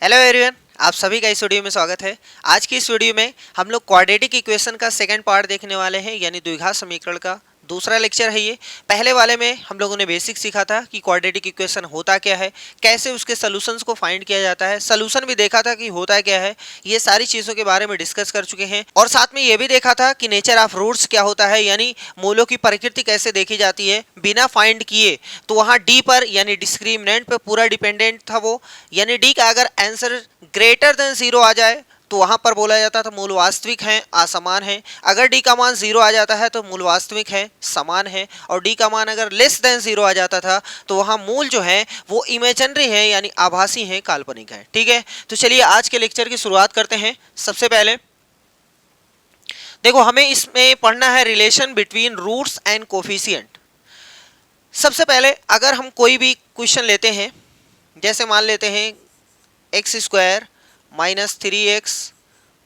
Hello everyone, आप सभी का इस वीडियो में स्वागत है। आज की इस वीडियो में हम लोग क्वाड्रेटिक इक्वेशन का सेकंड पार्ट देखने वाले हैं, यानी द्विघात समीकरण का दूसरा लेक्चर है ये। पहले वाले में हम लोगों ने बेसिक सीखा था कि क्वाड्रेटिक इक्वेशन होता क्या है, कैसे उसके सॉल्यूशंस को फाइंड किया जाता है, सॉल्यूशन भी देखा था कि होता क्या है। ये सारी चीज़ों के बारे में डिस्कस कर चुके हैं और साथ में ये भी देखा था कि नेचर ऑफ रूट्स क्या होता है, यानी मूलों की प्रकृति कैसे देखी जाती है बिना फाइंड किए। तो वहाँ डी पर यानी डिस्क्रिमिनेंट पे पूरा डिपेंडेंट था वो, यानी डी का अगर आंसर ग्रेटर देन 0 आ जाए तो वहां पर बोला जाता था मूल वास्तविक हैं, असमान है। अगर डी का मान 0 आ जाता है तो मूल वास्तविक है, समान है। और डी का मान अगर लेस देन 0 आ जाता था तो वहां मूल जो है वो इमेजिनरी है, यानी आभासी है, काल्पनिक है। ठीक है, तो चलिए आज के लेक्चर की शुरुआत करते हैं। सबसे पहले देखो, हमें इसमें पढ़ना है relation between roots and coefficient. सबसे पहले अगर हम कोई भी क्वेश्चन लेते हैं, जैसे मान लेते हैं x square minus 3x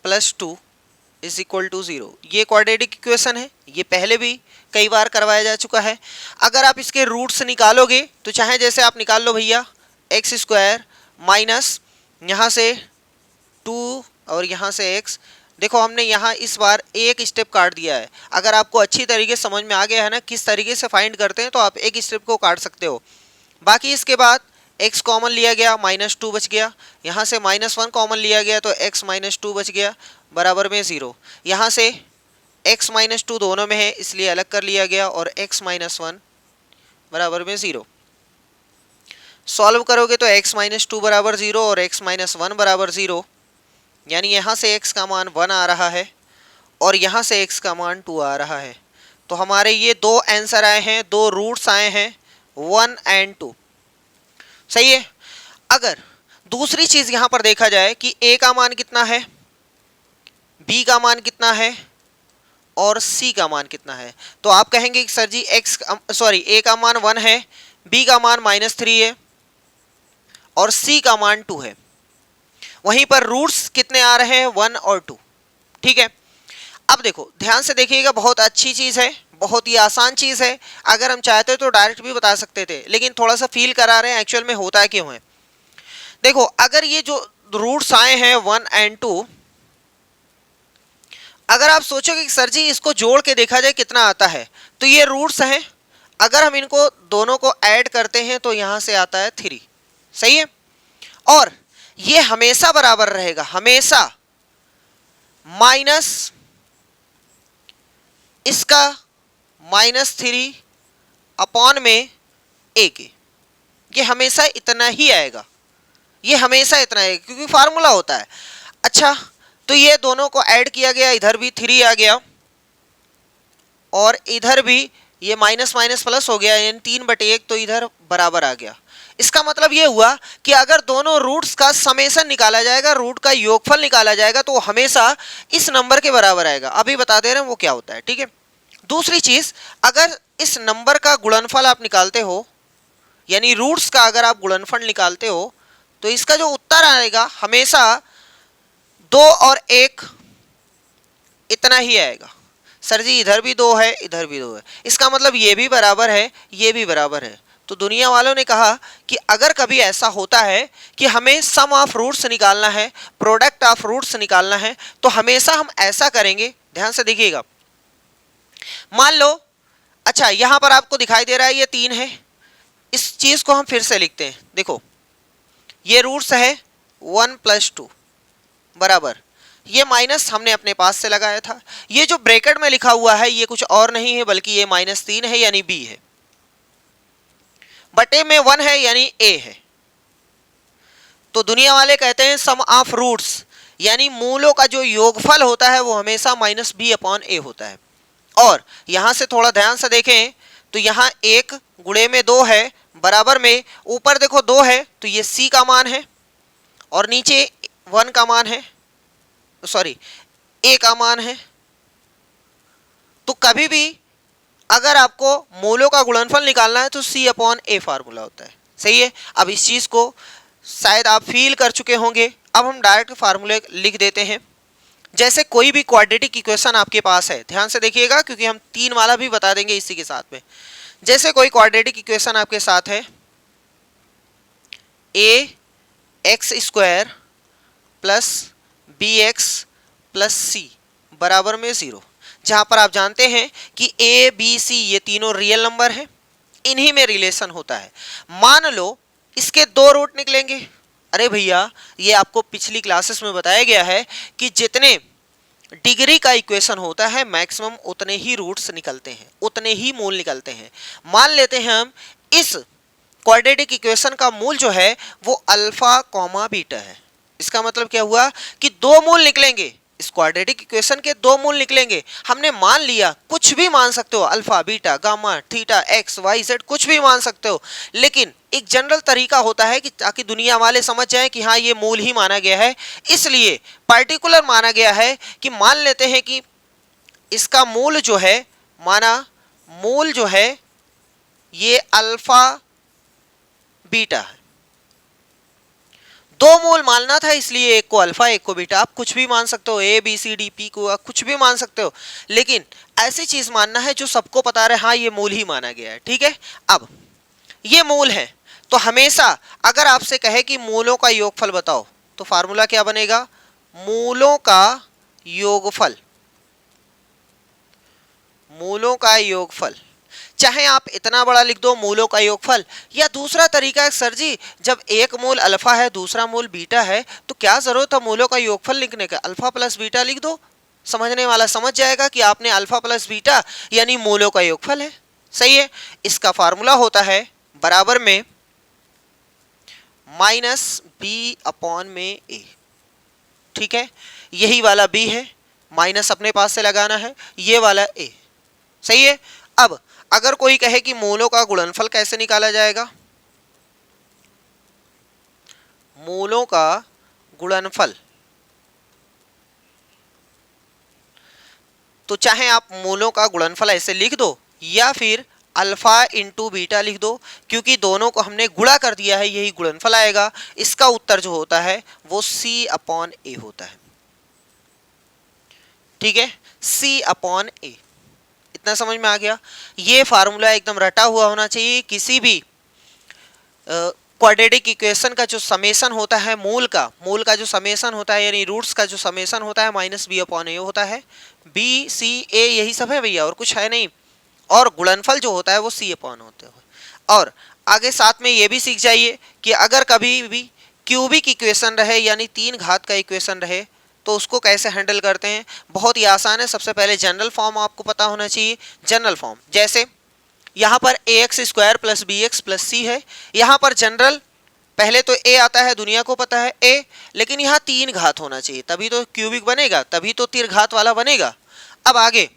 plus 2 is equal to 0। ये क्वाड्रेटिक इक्वेशन है, ये पहले भी कई बार करवाया जा चुका है। अगर आप इसके रूट्स निकालोगे तो चाहे जैसे आप निकाल लो भैया, एक्स स्क्वायर माइनस यहाँ से 2 और यहाँ से x। देखो हमने यहाँ इस बार एक स्टेप काट दिया है। अगर आपको अच्छी तरीके से समझ में आ गया है ना किस तरीके से फाइंड करते हैं, तो आप एक स्टेप को काट सकते हो। बाकी इसके बाद x कॉमन लिया गया, -2 बच गया। यहाँ से -1 कॉमन लिया गया तो x -2 बच गया, बराबर में 0। यहाँ से x -2 दोनों में है इसलिए अलग कर लिया गया और x -1 बराबर में 0। सॉल्व करोगे तो x -2 बराबर 0 और x -1 बराबर 0, यानी यहाँ से x का मान 1 आ रहा है और यहाँ से x का मान 2 आ रहा है। तो हमारे ये दो आंसर आए हैं, दो रूट्स आए हैं, 1 एंड 2। सही है। अगर दूसरी चीज यहां पर देखा जाए कि a का मान कितना है, b का मान कितना है और c का मान कितना है, तो आप कहेंगे कि सर जी a का मान 1 है, b का मान -3 है और c का मान 2 है। वहीं पर रूट्स कितने आ रहे हैं, 1 और 2। ठीक है, अब देखो ध्यान से देखिएगा, बहुत अच्छी चीज है, बहुत ही आसान चीज है। अगर हम चाहते तो डायरेक्ट भी बता सकते थे, लेकिन थोड़ा सा फील करा रहे हैं एक्चुअल में होता है क्यों है। देखो अगर ये जो रूट्स आए हैं 1 एंड 2, अगर आप सोचोगे कि सर जी इसको जोड़ के देखा जाए कितना आता है, तो ये रूट्स हैं, अगर हम इनको दोनों को ऐड करते हैं तो यहां से आता है 3। सही है, और ये हमेशा बराबर रहेगा, हमेशा माइनस इसका -3 अपॉन में a के, ये हमेशा इतना ही आएगा, ये हमेशा इतना है क्योंकि फार्मूला होता है। अच्छा, तो ये दोनों को ऐड किया गया, इधर भी 3 आ गया और इधर भी ये माइनस माइनस प्लस हो गया, यानी 3/1, तो इधर बराबर आ गया। इसका मतलब ये हुआ कि अगर दोनों रूट्स का समेशन निकाला जाएगा, रूट का योगफल निकाला जाएगा, तो हमेशा इस नंबर के बराबर आएगा। अभी बता दे रहे हैं वो क्या होता है। ठीक है, दूसरी चीज, अगर इस नंबर का गुणनफल आप निकालते हो, यानी रूट्स का अगर आप गुणनफल निकालते हो, तो इसका जो उत्तर आएगा हमेशा 2 और 1 इतना ही आएगा। सर जी इधर भी 2 है, इधर भी 2 है, इसका मतलब ये भी बराबर है, ये भी बराबर है। तो दुनिया वालों ने कहा कि अगर कभी ऐसा होता है कि हमें सम ऑफ रूट्स निकालना है, प्रोडक्ट ऑफ रूट्स निकालना है, तो हमेशा हम ऐसा करेंगे। ध्यान से देखिएगा, मान लो, अच्छा यहां पर आपको दिखाई दे रहा है ये 3 है, इस चीज को हम फिर से लिखते हैं। देखो ये रूट्स है 1 + 2 बराबर, ये माइनस हमने अपने पास से लगाया था, ये जो ब्रैकेट में लिखा हुआ है ये कुछ और नहीं है बल्कि ये -3 है, यानी b है, बटे में 1 है यानी a है। तो दुनिया वाले कहते हैं सम ऑफ रूट्स, यानी मूलों का जो योगफल होता है वो हमेशा -b/a होता है। और यहां से थोड़ा ध्यान से देखें तो यहाँ 1 गुणे में 2 है, बराबर में ऊपर देखो 2 है, तो ये c का मान है और नीचे 1 का मान है, सॉरी a का मान है। तो कभी भी अगर आपको मूलों का गुणनफल निकालना है तो c/a फार्मूला होता है। सही है, अब इस चीज को शायद आप फील कर चुके होंगे। अब हम डायरेक्ट फार्मूले लिख देते हैं। जैसे कोई भी क्वाड्रेटिक इक्वेशन आपके पास है, ध्यान से देखिएगा क्योंकि हम 3 वाला भी बता देंगे इसी के साथ में। जैसे कोई क्वाड्रेटिक इक्वेशन आपके साथ है, a x² plus B X plus C बराबर में 0, जहां पर आप जानते हैं कि ए बी सी ये तीनों रियल नंबर है, इन्हीं में रिलेशन होता है। मान लो इसके 2 रूट निकलेंगे। अरे भैया, ये आपको पिछली क्लासेस में बताया गया है कि जितने डिग्री का इक्वेशन होता है मैक्सिमम उतने ही रूट्स निकलते हैं, उतने ही मूल निकलते हैं। मान लेते हैं हम इस क्वाड्रेटिक इक्वेशन का मूल जो है वो अल्फा कॉमा बीटा है। इसका मतलब क्या हुआ कि 2 मूल निकलेंगे, इस क्वाड्रेटिक इक्वेशन के 2 मूल निकलेंगे। हमने मान लिया, कुछ भी मान सकते हो, alpha beta gamma theta x y z कुछ भी मान सकते हो, लेकिन एक जनरल तरीका होता है कि ताकि दुनिया वाले समझ जाएं कि हाँ ये मूल ही माना गया है, इसलिए पार्टिकुलर माना गया है कि मान लेते हैं कि इसका मूल जो है, माना मूल जो है ये अल्फा बीटा है। 2 मूल मानना था, इसलिए एक को अल्फा एक को बीटा। आप कुछ भी मान सकते हो, A B C D P को कुछ भी मान सकते हो, लेकिन ऐसी चीज मानना है जो सबको पता रहे हाँ ये मूल ही माना गया है। ठीक है, अब ये मूल है तो हमेशा अगर आपसे कहे कि मूलों का योगफल बताओ तो फार्मूला क्या बनेगा? मूलों का योगफल, मूलों का योगफल। चाहे आप इतना बड़ा लिख दो मूलों का योगफल, या दूसरा तरीका है सर जी जब एक मूल अल्फा है दूसरा मूल बीटा है तो क्या जरूरत है मूलों का योगफल लिखने का, अल्फा प्लस बीटा लिख दो, समझने वाला समझ जाएगा कि आपने अल्फा प्लस बीटा यानी मूलों का योगफल है। सही है, इसका फार्मूला होता है बराबर में माइनस बी अपॉन में ए। ठीक है, यही वाला बी है, माइनस अपने पास से लगाना है, ये वाला ए। सही है, अब अगर कोई कहे कि मूलों का गुणनफल कैसे निकाला जाएगा, मूलों का गुणनफल, तो चाहे आप मूलों का गुणनफल ऐसे लिख दो या फिर अल्फा इंटू बीटा लिख दो, क्योंकि दोनों को हमने गुणा कर दिया है, यही गुणनफल आएगा। इसका उत्तर जो होता है वो सी अपॉन ए होता है। ठीक है, सी अपॉन ए, इतना समझ में आ गया। ये फार्मूला एकदम रटा हुआ होना चाहिए। किसी भी क्वाड्रेटिक इक्वेशन का जो समेशन होता है, मूल का जो समेशन होता है यानी रूट्स का जो समेशन होता है माइनस बी अपॉन ए होता है। बी सी ए यही सब है भैया, और कुछ है नहीं। और गुणनफल जो होता है वो सी अपॉन होता है। और आगे साथ में ये भी सीख जाइए कि अगर कभी भी क्यूबिक इक्वेशन रहे यानी 3 घात का इक्वेशन रहे तो उसको कैसे हैंडल करते हैं। बहुत ही आसान है। सबसे पहले जनरल फॉर्म आपको पता होना चाहिए। जनरल फॉर्म जैसे यहाँ पर A X square plus B X plus C है, यहाँ पर जनरल पहले तो ए आता है, दुनिया को पता है ए, लेकिन यहाँ 3 घात होना चाहिए तभी तो क्यूबिक बनेगा, तभी तो तिरघात वाला बनेगा। अब आगे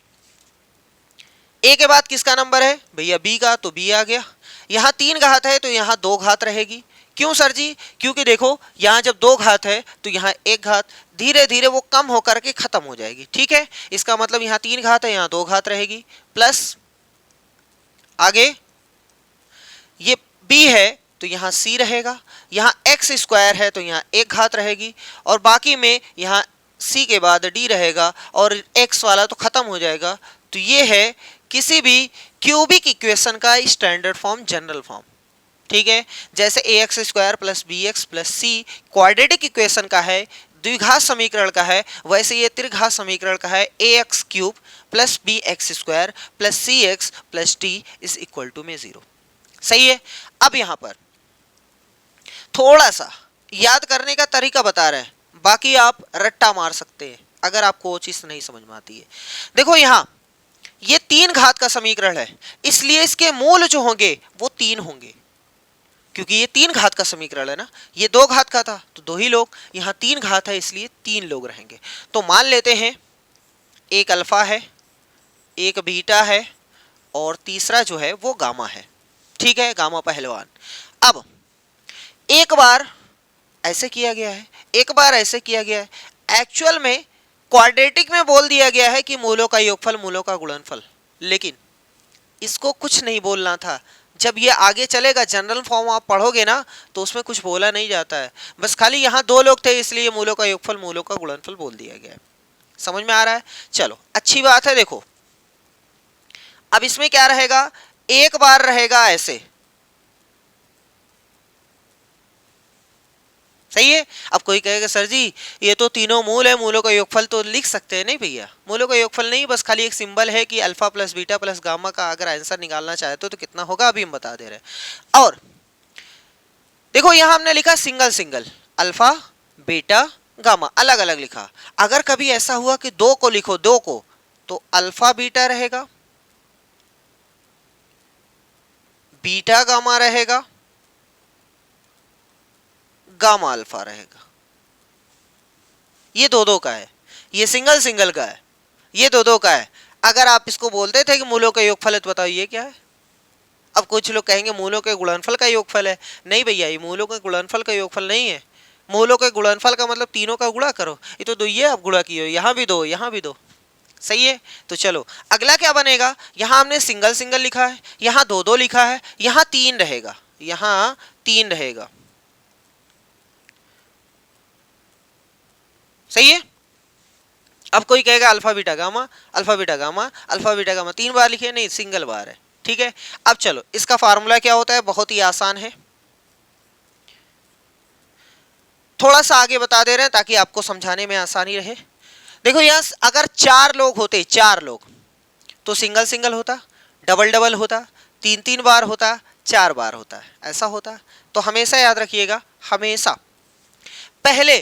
ए के बाद किसका नंबर है भैया? बी का, तो बी आ गया। यहाँ 3 घात है तो यहाँ 2 घात रहेगी। क्यों सर जी? क्योंकि देखो यहाँ जब 2 घात है तो यहाँ 1 घात, धीरे धीरे वो कम होकर के खत्म हो जाएगी। ठीक है, इसका मतलब यहाँ 3 घात है, यहाँ 2 घात रहेगी, प्लस आगे ये b है तो यहाँ c रहेगा, यहाँ x स्क्वायर है तो यहाँ 1 घात रहेगी, और बाकी में यहाँ c के बाद d रहेगा और x वाला तो खत्म हो जाएगा। तो ये है किसी भी क्यूबिक इक्वेशन का स्टैंडर्ड फॉर्म, जनरल फॉर्म। ठीक है, जैसे A X square plus B X plus C quadratic equation का है, द्विघात समीकरण का है, वैसे ये त्रिघात समीकरण का है। A X cube plus B X square plus C X plus D is equal to में 0। सही है, अब यहाँ पर थोड़ा सा याद करने का तरीका बता रहे हैं, बाकी आप रट्टा मार सकते हैं अगर आपको वो चीज नहीं समझ में आती है। देखो यहाँ ये 3 घात का समीकरण है, इसलिए इसके मूल जो होंगे वो 3 होंगे, क्योंकि ये 3 घात का समीकरण है ना। ये 2 घात का था तो 2 ही लोग, यहाँ 3 घात है इसलिए 3 लोग रहेंगे। तो मान लेते हैं एक अल्फा है, एक बीटा है और तीसरा जो है वो गामा है। ठीक है, गामा पहलवान। अब एक बार ऐसे किया गया है, एक बार ऐसे किया गया है। एक्चुअल में क्वाड्रेटिक में बोल दिया गया है कि मूलों का योगफल मूलों का गुणनफल, लेकिन इसको कुछ नहीं बोलना था। जब ये आगे चलेगा जनरल फॉर्म आप पढ़ोगे ना तो उसमें कुछ बोला नहीं जाता है, बस खाली यहाँ 2 लोग थे इसलिए मूलों का योगफल मूलों का गुणनफल बोल दिया गया है। समझ में आ रहा है? चलो अच्छी बात है। देखो अब इसमें क्या रहेगा, एक बार रहेगा ऐसे, सही है। अब कोई कहेगा सर जी ये तो तीनों मूल है, मूलों का योगफल तो लिख सकते हैं। नहीं भैया, मूलों का योगफल नहीं, बस खाली एक सिंबल है कि alpha plus beta plus gamma का अगर आंसर निकालना चाहते हो तो कितना होगा, अभी हम बता दे रहे हैं। और देखो यहां हमने लिखा single single, alpha beta gamma अलग अलग लिखा। अगर कभी ऐसा हुआ कि दो को लिखो, दो को, तो अल्फा बीटा रहेगा, बीटा गामा रहेगा, गामा अल्फा रहेगा। ये दो दो का है, ये सिंगल सिंगल का है, ये दो दो का है। अगर आप इसको बोलते थे कि मूलों का योगफल है तो बताओ ये क्या है। अब कुछ लोग कहेंगे मूलों के गुणनफल का योगफल है। नहीं भैया, ये मूलों के गुणनफल का योगफल नहीं है। मूलों के गुणनफल का मतलब तीनों का गुणा करो। ये तो दो ही है, आप गुणा किए हो, यहाँ भी दो यहाँ भी दो। सही है। तो चलो अगला क्या बनेगा, यहां हमने सिंगल सिंगल लिखा है, यहां दो दो लिखा है, यहां तीन रहेगा, यहां तीन रहेगा। सही है। अब कोई कहेगा alpha beta gamma, alpha beta gamma, alpha beta gamma, तीन बार लिखे, नहीं सिंगल बार है। ठीक है। अब चलो इसका फार्मूला क्या होता है, बहुत ही आसान है, थोड़ा सा आगे बता दे रहे हैं ताकि आपको समझाने में आसानी रहे। देखो यहां अगर चार लोग होते, चार लोग, तो सिंगल सिंगल होता, डबल डबल होता, तीन तीन बार होता, चार बार होता है, ऐसा होता। तो हमेशा याद रखिएगा, हमेशा पहले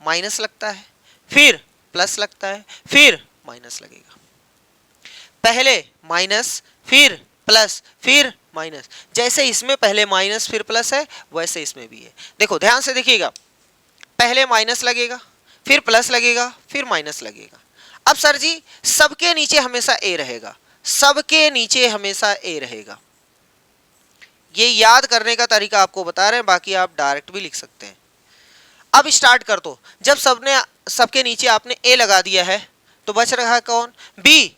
माइनस लगता है, फिर प्लस लगता है, फिर माइनस लगेगा। पहले माइनस, फिर प्लस, फिर माइनस। जैसे इसमें पहले माइनस फिर प्लस है, वैसे इसमें भी है। देखो ध्यान से देखिएगा, पहले माइनस लगेगा, फिर प्लस लगेगा, फिर माइनस लगेगा। अब सर जी सबके नीचे हमेशा ए रहेगा, सबके नीचे हमेशा ए रहेगा। ये याद करने का तरीका आपको बता रहे हैं, बाकी आप डायरेक्ट भी लिख सकते हैं। अब स्टार्ट कर दो। जब सबके नीचे आपने ए लगा दिया है तो बच रहा है कौन, बी।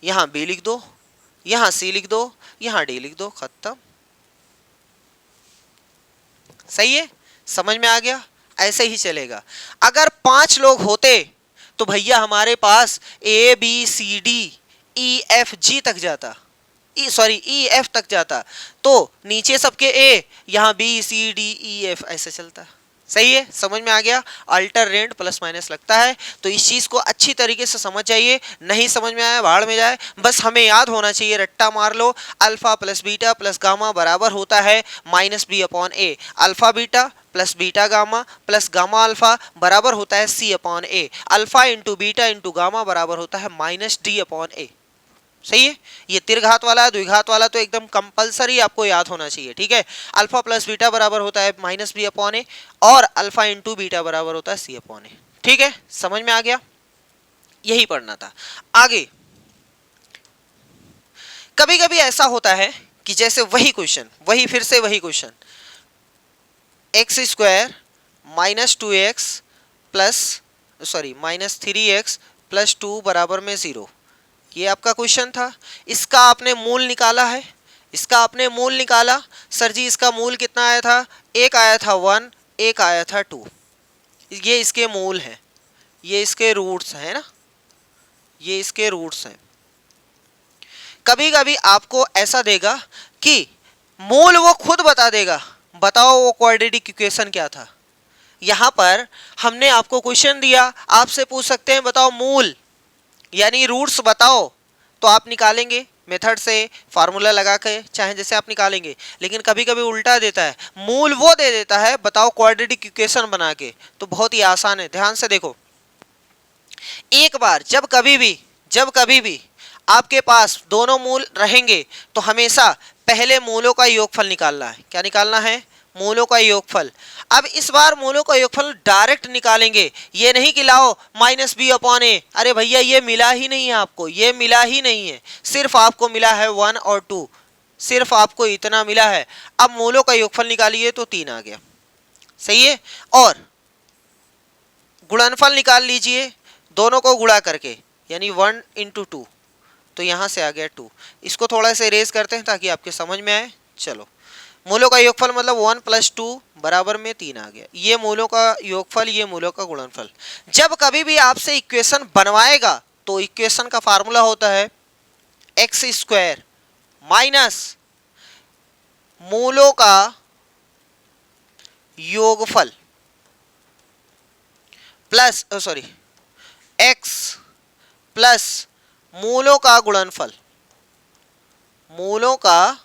यहां बी लिख दो, यहां सी लिख दो, यहां डी लिख दो, खत्म। सही है, समझ में आ गया। ऐसे ही चलेगा। अगर पांच लोग होते तो भैया हमारे पास A B C D E F G तक जाता, ई एफ तक जाता। तो नीचे सबके ए, यहां B C D E F, ऐसे चलता। सही है, समझ में आ गया। अल्टरनेट प्लस माइनस लगता है, तो इस चीज को अच्छी तरीके से समझ जाइए। नहीं समझ में आया भाड़ में जाए, बस हमें याद होना चाहिए, रट्टा मार लो, alpha plus beta plus gamma बराबर होता है minus B upon A. Alpha beta plus beta gamma plus gamma alpha बराबर होता है C upon A. Alpha into beta into gamma बराबर होता है माइनस डी अपॉन ए। सही है। ये त्रिघात वाला, द्विघात वाला तो एकदम कंपलसरी आपको याद होना चाहिए। ठीक है। अल्फा प्लस बीटा बराबर होता है माइनस बी अपॉन ए, और अल्फा इंटू बीटा बराबर होता है सी अपॉन ए। ठीक है, समझ में आ गया। यही पढ़ना था। आगे कभी कभी ऐसा होता है कि जैसे वही क्वेश्चन, वही फिर से वही question, x square minus two x plus minus three x plus two बराबर में 0, ये आपका क्वेश्चन था। इसका आपने मूल निकाला है, इसका आपने मूल निकाला। सर जी इसका मूल कितना आया था, एक आया था 1, एक आया था 2। ये इसके मूल हैं, ये इसके रूट्स हैं ना, ये इसके रूट्स हैं। कभी कभी आपको ऐसा देगा कि मूल वो खुद बता देगा, बताओ वो क्वाड्रेटिक इक्वेशन क्या था। यहां पर हमने आपको क्वेश्चन दिया, आपसे पूछ सकते हैं बताओ मूल यानी रूट्स बताओ, तो आप निकालेंगे मेथड से, फार्मूला लगा के, चाहे जैसे आप निकालेंगे। लेकिन कभी कभी उल्टा देता है, मूल वो दे देता है, बताओ क्वाड्रेटिक इक्वेशन बना के। तो बहुत ही आसान है, ध्यान से देखो। एक बार जब कभी भी आपके पास दोनों मूल रहेंगे तो हमेशा पहले मूलों का योगफल निकालना है। क्या निकालना है, मूलों का योगफल। अब इस बार मूलों का योगफल डायरेक्ट निकालेंगे, ये नहीं कि लाओ माइनस बी अपॉन ए। अरे भैया ये मिला ही नहीं है आपको, ये मिला ही नहीं है, सिर्फ आपको मिला है 1 और 2, सिर्फ आपको इतना मिला है। अब मूलों का योगफल निकालिए तो 3 आ गया। सही है। और गुणनफल निकाल लीजिए दोनों को गुणा करके, यानी 1 इंटू 2, तो यहां से आ गया 2। इसको थोड़ा सा इरेज करते हैं ताकि आपके समझ में आए। चलो, मूलों का योगफल मतलब 1 प्लस 2 बराबर में 3 आ गया। ये मूलों का योगफल, ये मूलों का गुणनफल। जब कभी भी आपसे इक्वेशन बनवाएगा तो इक्वेशन का फार्मूला होता है एक्स स्क्वायर माइनस मूलों का योगफल प्लस सॉरी x प्लस मूलों का गुणनफल, मूलों का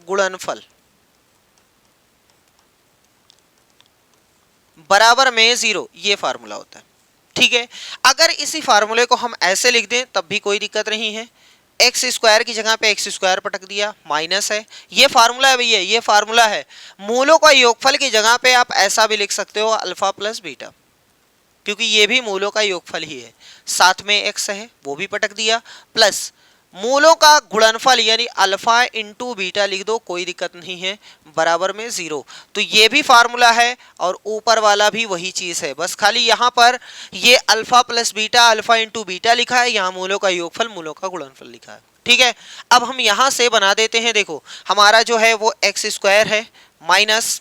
गुणनफल बराबर में 0, ये फार्मूला होता है। ठीक है, अगर इसी फार्मूले को हम ऐसे लिख दें तब भी कोई दिक्कत नहीं है। एक्स स्क्वायर की जगह पे एक्स स्क्वायर पटक दिया, माइनस है, ये फार्मूला है भैया, ये फार्मूला है। मूलों का योगफल की जगह पे आप ऐसा भी लिख सकते हो अल्फा प्लस बीटा, क्योंकि ये भी मूलों का योगफल ही है। साथ में एक्स है वो भी पटक दिया, प्लस मूलों का गुणनफल यानी अल्फा इंटू बीटा लिख दो, कोई दिक्कत नहीं है, बराबर में 0। तो ये भी फार्मूला है और ऊपर वाला भी वही चीज है, बस खाली यहाँ पर ये alpha plus beta alpha into beta लिखा है, यहाँ मूलों का योगफल मूलों का गुणनफल लिखा है। ठीक है, अब हम यहाँ से बना देते हैं। देखो हमारा जो है वो एक्स स्क्वायर है माइनस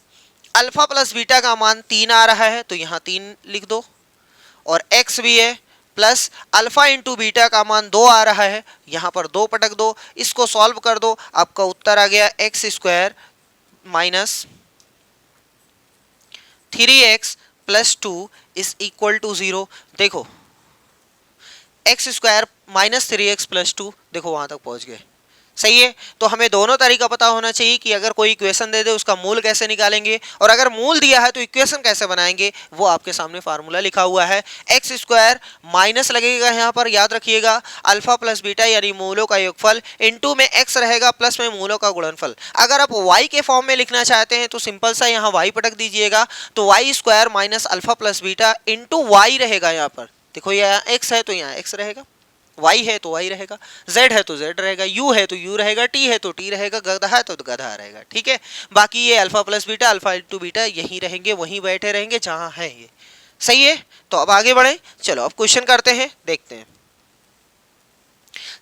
अल्फा प्लस बीटा का मान 3 आ रहा है तो यहाँ 3 लिख दो, और x भी है, प्लस अल्फा इंटू बीटा का मान 2 आ रहा है, यहाँ पर 2 पटक दो, इसको सॉल्व कर दो, आपका उत्तर आ गया x square minus 3x plus 2 is equal to 0। देखो x square minus 3x plus 2, देखो वहां तक पहुंच गए, सही है। तो हमें दोनों तरीका पता होना चाहिए कि अगर कोई इक्वेशन दे दे उसका मूल कैसे निकालेंगे, और अगर मूल दिया है तो इक्वेशन कैसे बनाएंगे, वो आपके सामने फार्मूला लिखा हुआ है। एक्स स्क्वायर माइनस लगेगा यहाँ पर, याद रखिएगा, अल्फा प्लस बीटा यानी मूलों का योगफल, इनटू में एक्स रहेगा, प्लस में मूलों का गुणनफल। अगर आप वाई के फॉर्म में लिखना चाहते हैं तो सिंपल सा यहाँ वाई पटक दीजिएगा, तो y square minus alpha plus beta into y रहेगा। यहाँ पर देखो यहाँ एक्स है तो यहाँ एक्स रहेगा, y है तो y रहेगा, z है तो z रहेगा, u है तो u रहेगा, t है तो t रहेगा, गधा है तो गधा रहेगा। ठीक है, बाकी ये alpha plus beta alpha into beta यहीं रहेंगे, वहीं बैठे रहेंगे जहां है ये, सही है। तो अब आगे बढ़े, चलो अब क्वेश्चन करते हैं, देखते हैं।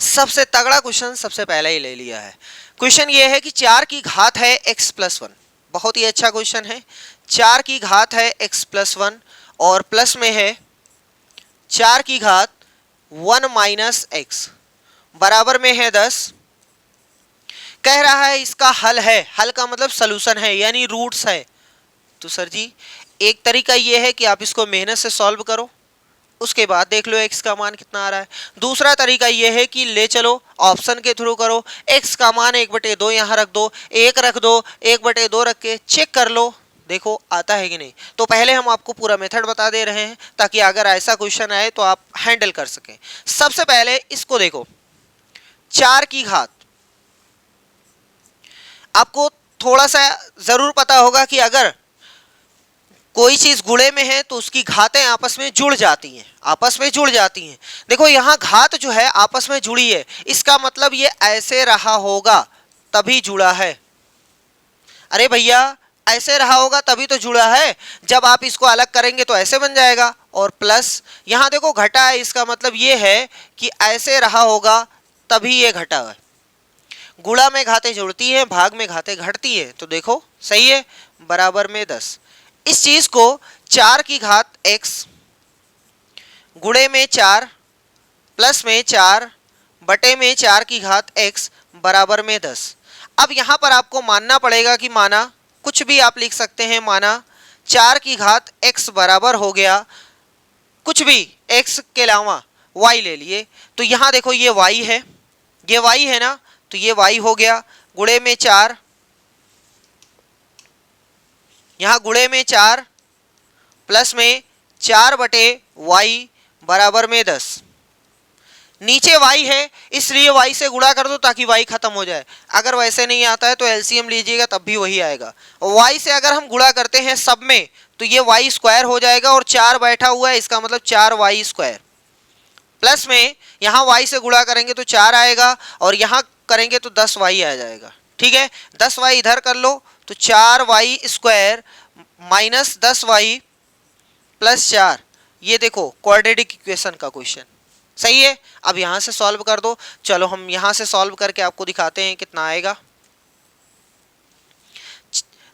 सबसे तगड़ा क्वेश्चन सबसे पहले ही ले लिया है। क्वेश्चन ये है कि 4 की घात है x प्लस 1, बहुत ही अच्छा क्वेश्चन है। 4 की घात है x प्लस 1 और प्लस में है 4 की घात 1 माइनस एक्स बराबर में है 10। कह रहा है इसका हल है, हल का मतलब सलूशन है यानी रूट्स है। तो सर जी एक तरीका ये है कि आप इसको मेहनत से सॉल्व करो, उसके बाद देख लो x का मान कितना आ रहा है। दूसरा तरीका ये है कि ले चलो ऑप्शन के थ्रू करो, x का मान 1/2 यहाँ रख दो, 1 रख दो, 1/2 रख के चेक कर लो, देखो आता है कि नहीं। तो पहले हम आपको पूरा मेथड बता दे रहे हैं ताकि अगर ऐसा क्वेश्चन आए तो आप हैंडल कर सकें। सबसे पहले इसको देखो, 4 की घात, आपको थोड़ा सा जरूर पता होगा कि अगर कोई चीज गुणे में है तो उसकी घातें आपस में जुड़ जाती हैं, आपस में जुड़ जाती हैं। देखो यहाँ घात जो है आपस में जुड़ी है, इसका मतलब ये ऐसे रहा होगा तभी जुड़ा है। अरे भैया ऐसे रहा होगा तभी तो जुड़ा है, जब आप इसको अलग करेंगे तो ऐसे बन जाएगा। और प्लस यहाँ देखो घटा है, इसका मतलब ये है कि ऐसे रहा होगा तभी ये घटा है। गुणा में घातें जुड़ती हैं, भाग में घातें घटती हैं, तो देखो सही है, बराबर में 10। इस चीज को 4 की घात x गुणे में 4 प्लस में 4 बटे में 4 की घात x बराबर में 10। अब यहाँ पर आपको मानना पड़ेगा कि माना कुछ भी आप लिख सकते हैं, माना 4 की घात x बराबर हो गया कुछ भी x के अलावा y ले लिए, तो यहाँ देखो ये y है, ये y है ना, तो ये y हो गया गुणे में 4, यहाँ गुणे में 4 प्लस में 4 बटे y बराबर में 10। नीचे y है इसलिए y से गुणा कर दो ताकि y खत्म हो जाए। अगर वैसे नहीं आता है तो एलसीएम लीजिएगा तब भी वही आएगा। y से अगर हम गुणा करते हैं सब में तो ये y स्क्वायर हो जाएगा, और 4 बैठा हुआ है इसका मतलब 4y स्क्वायर, प्लस में यहाँ y से गुणा करेंगे तो 4 आएगा और यहाँ करेंगे तो 10y आ जाएगा। ठीक है, 10y इधर कर लो तो 4y square minus 10y plus 4, ये देखो क्वाड्रेटिक इक्वेशन का क्वेश्चन, सही है। अब यहाँ से सॉल्व कर दो, चलो हम यहाँ से सॉल्व करके आपको दिखाते हैं कितना आएगा।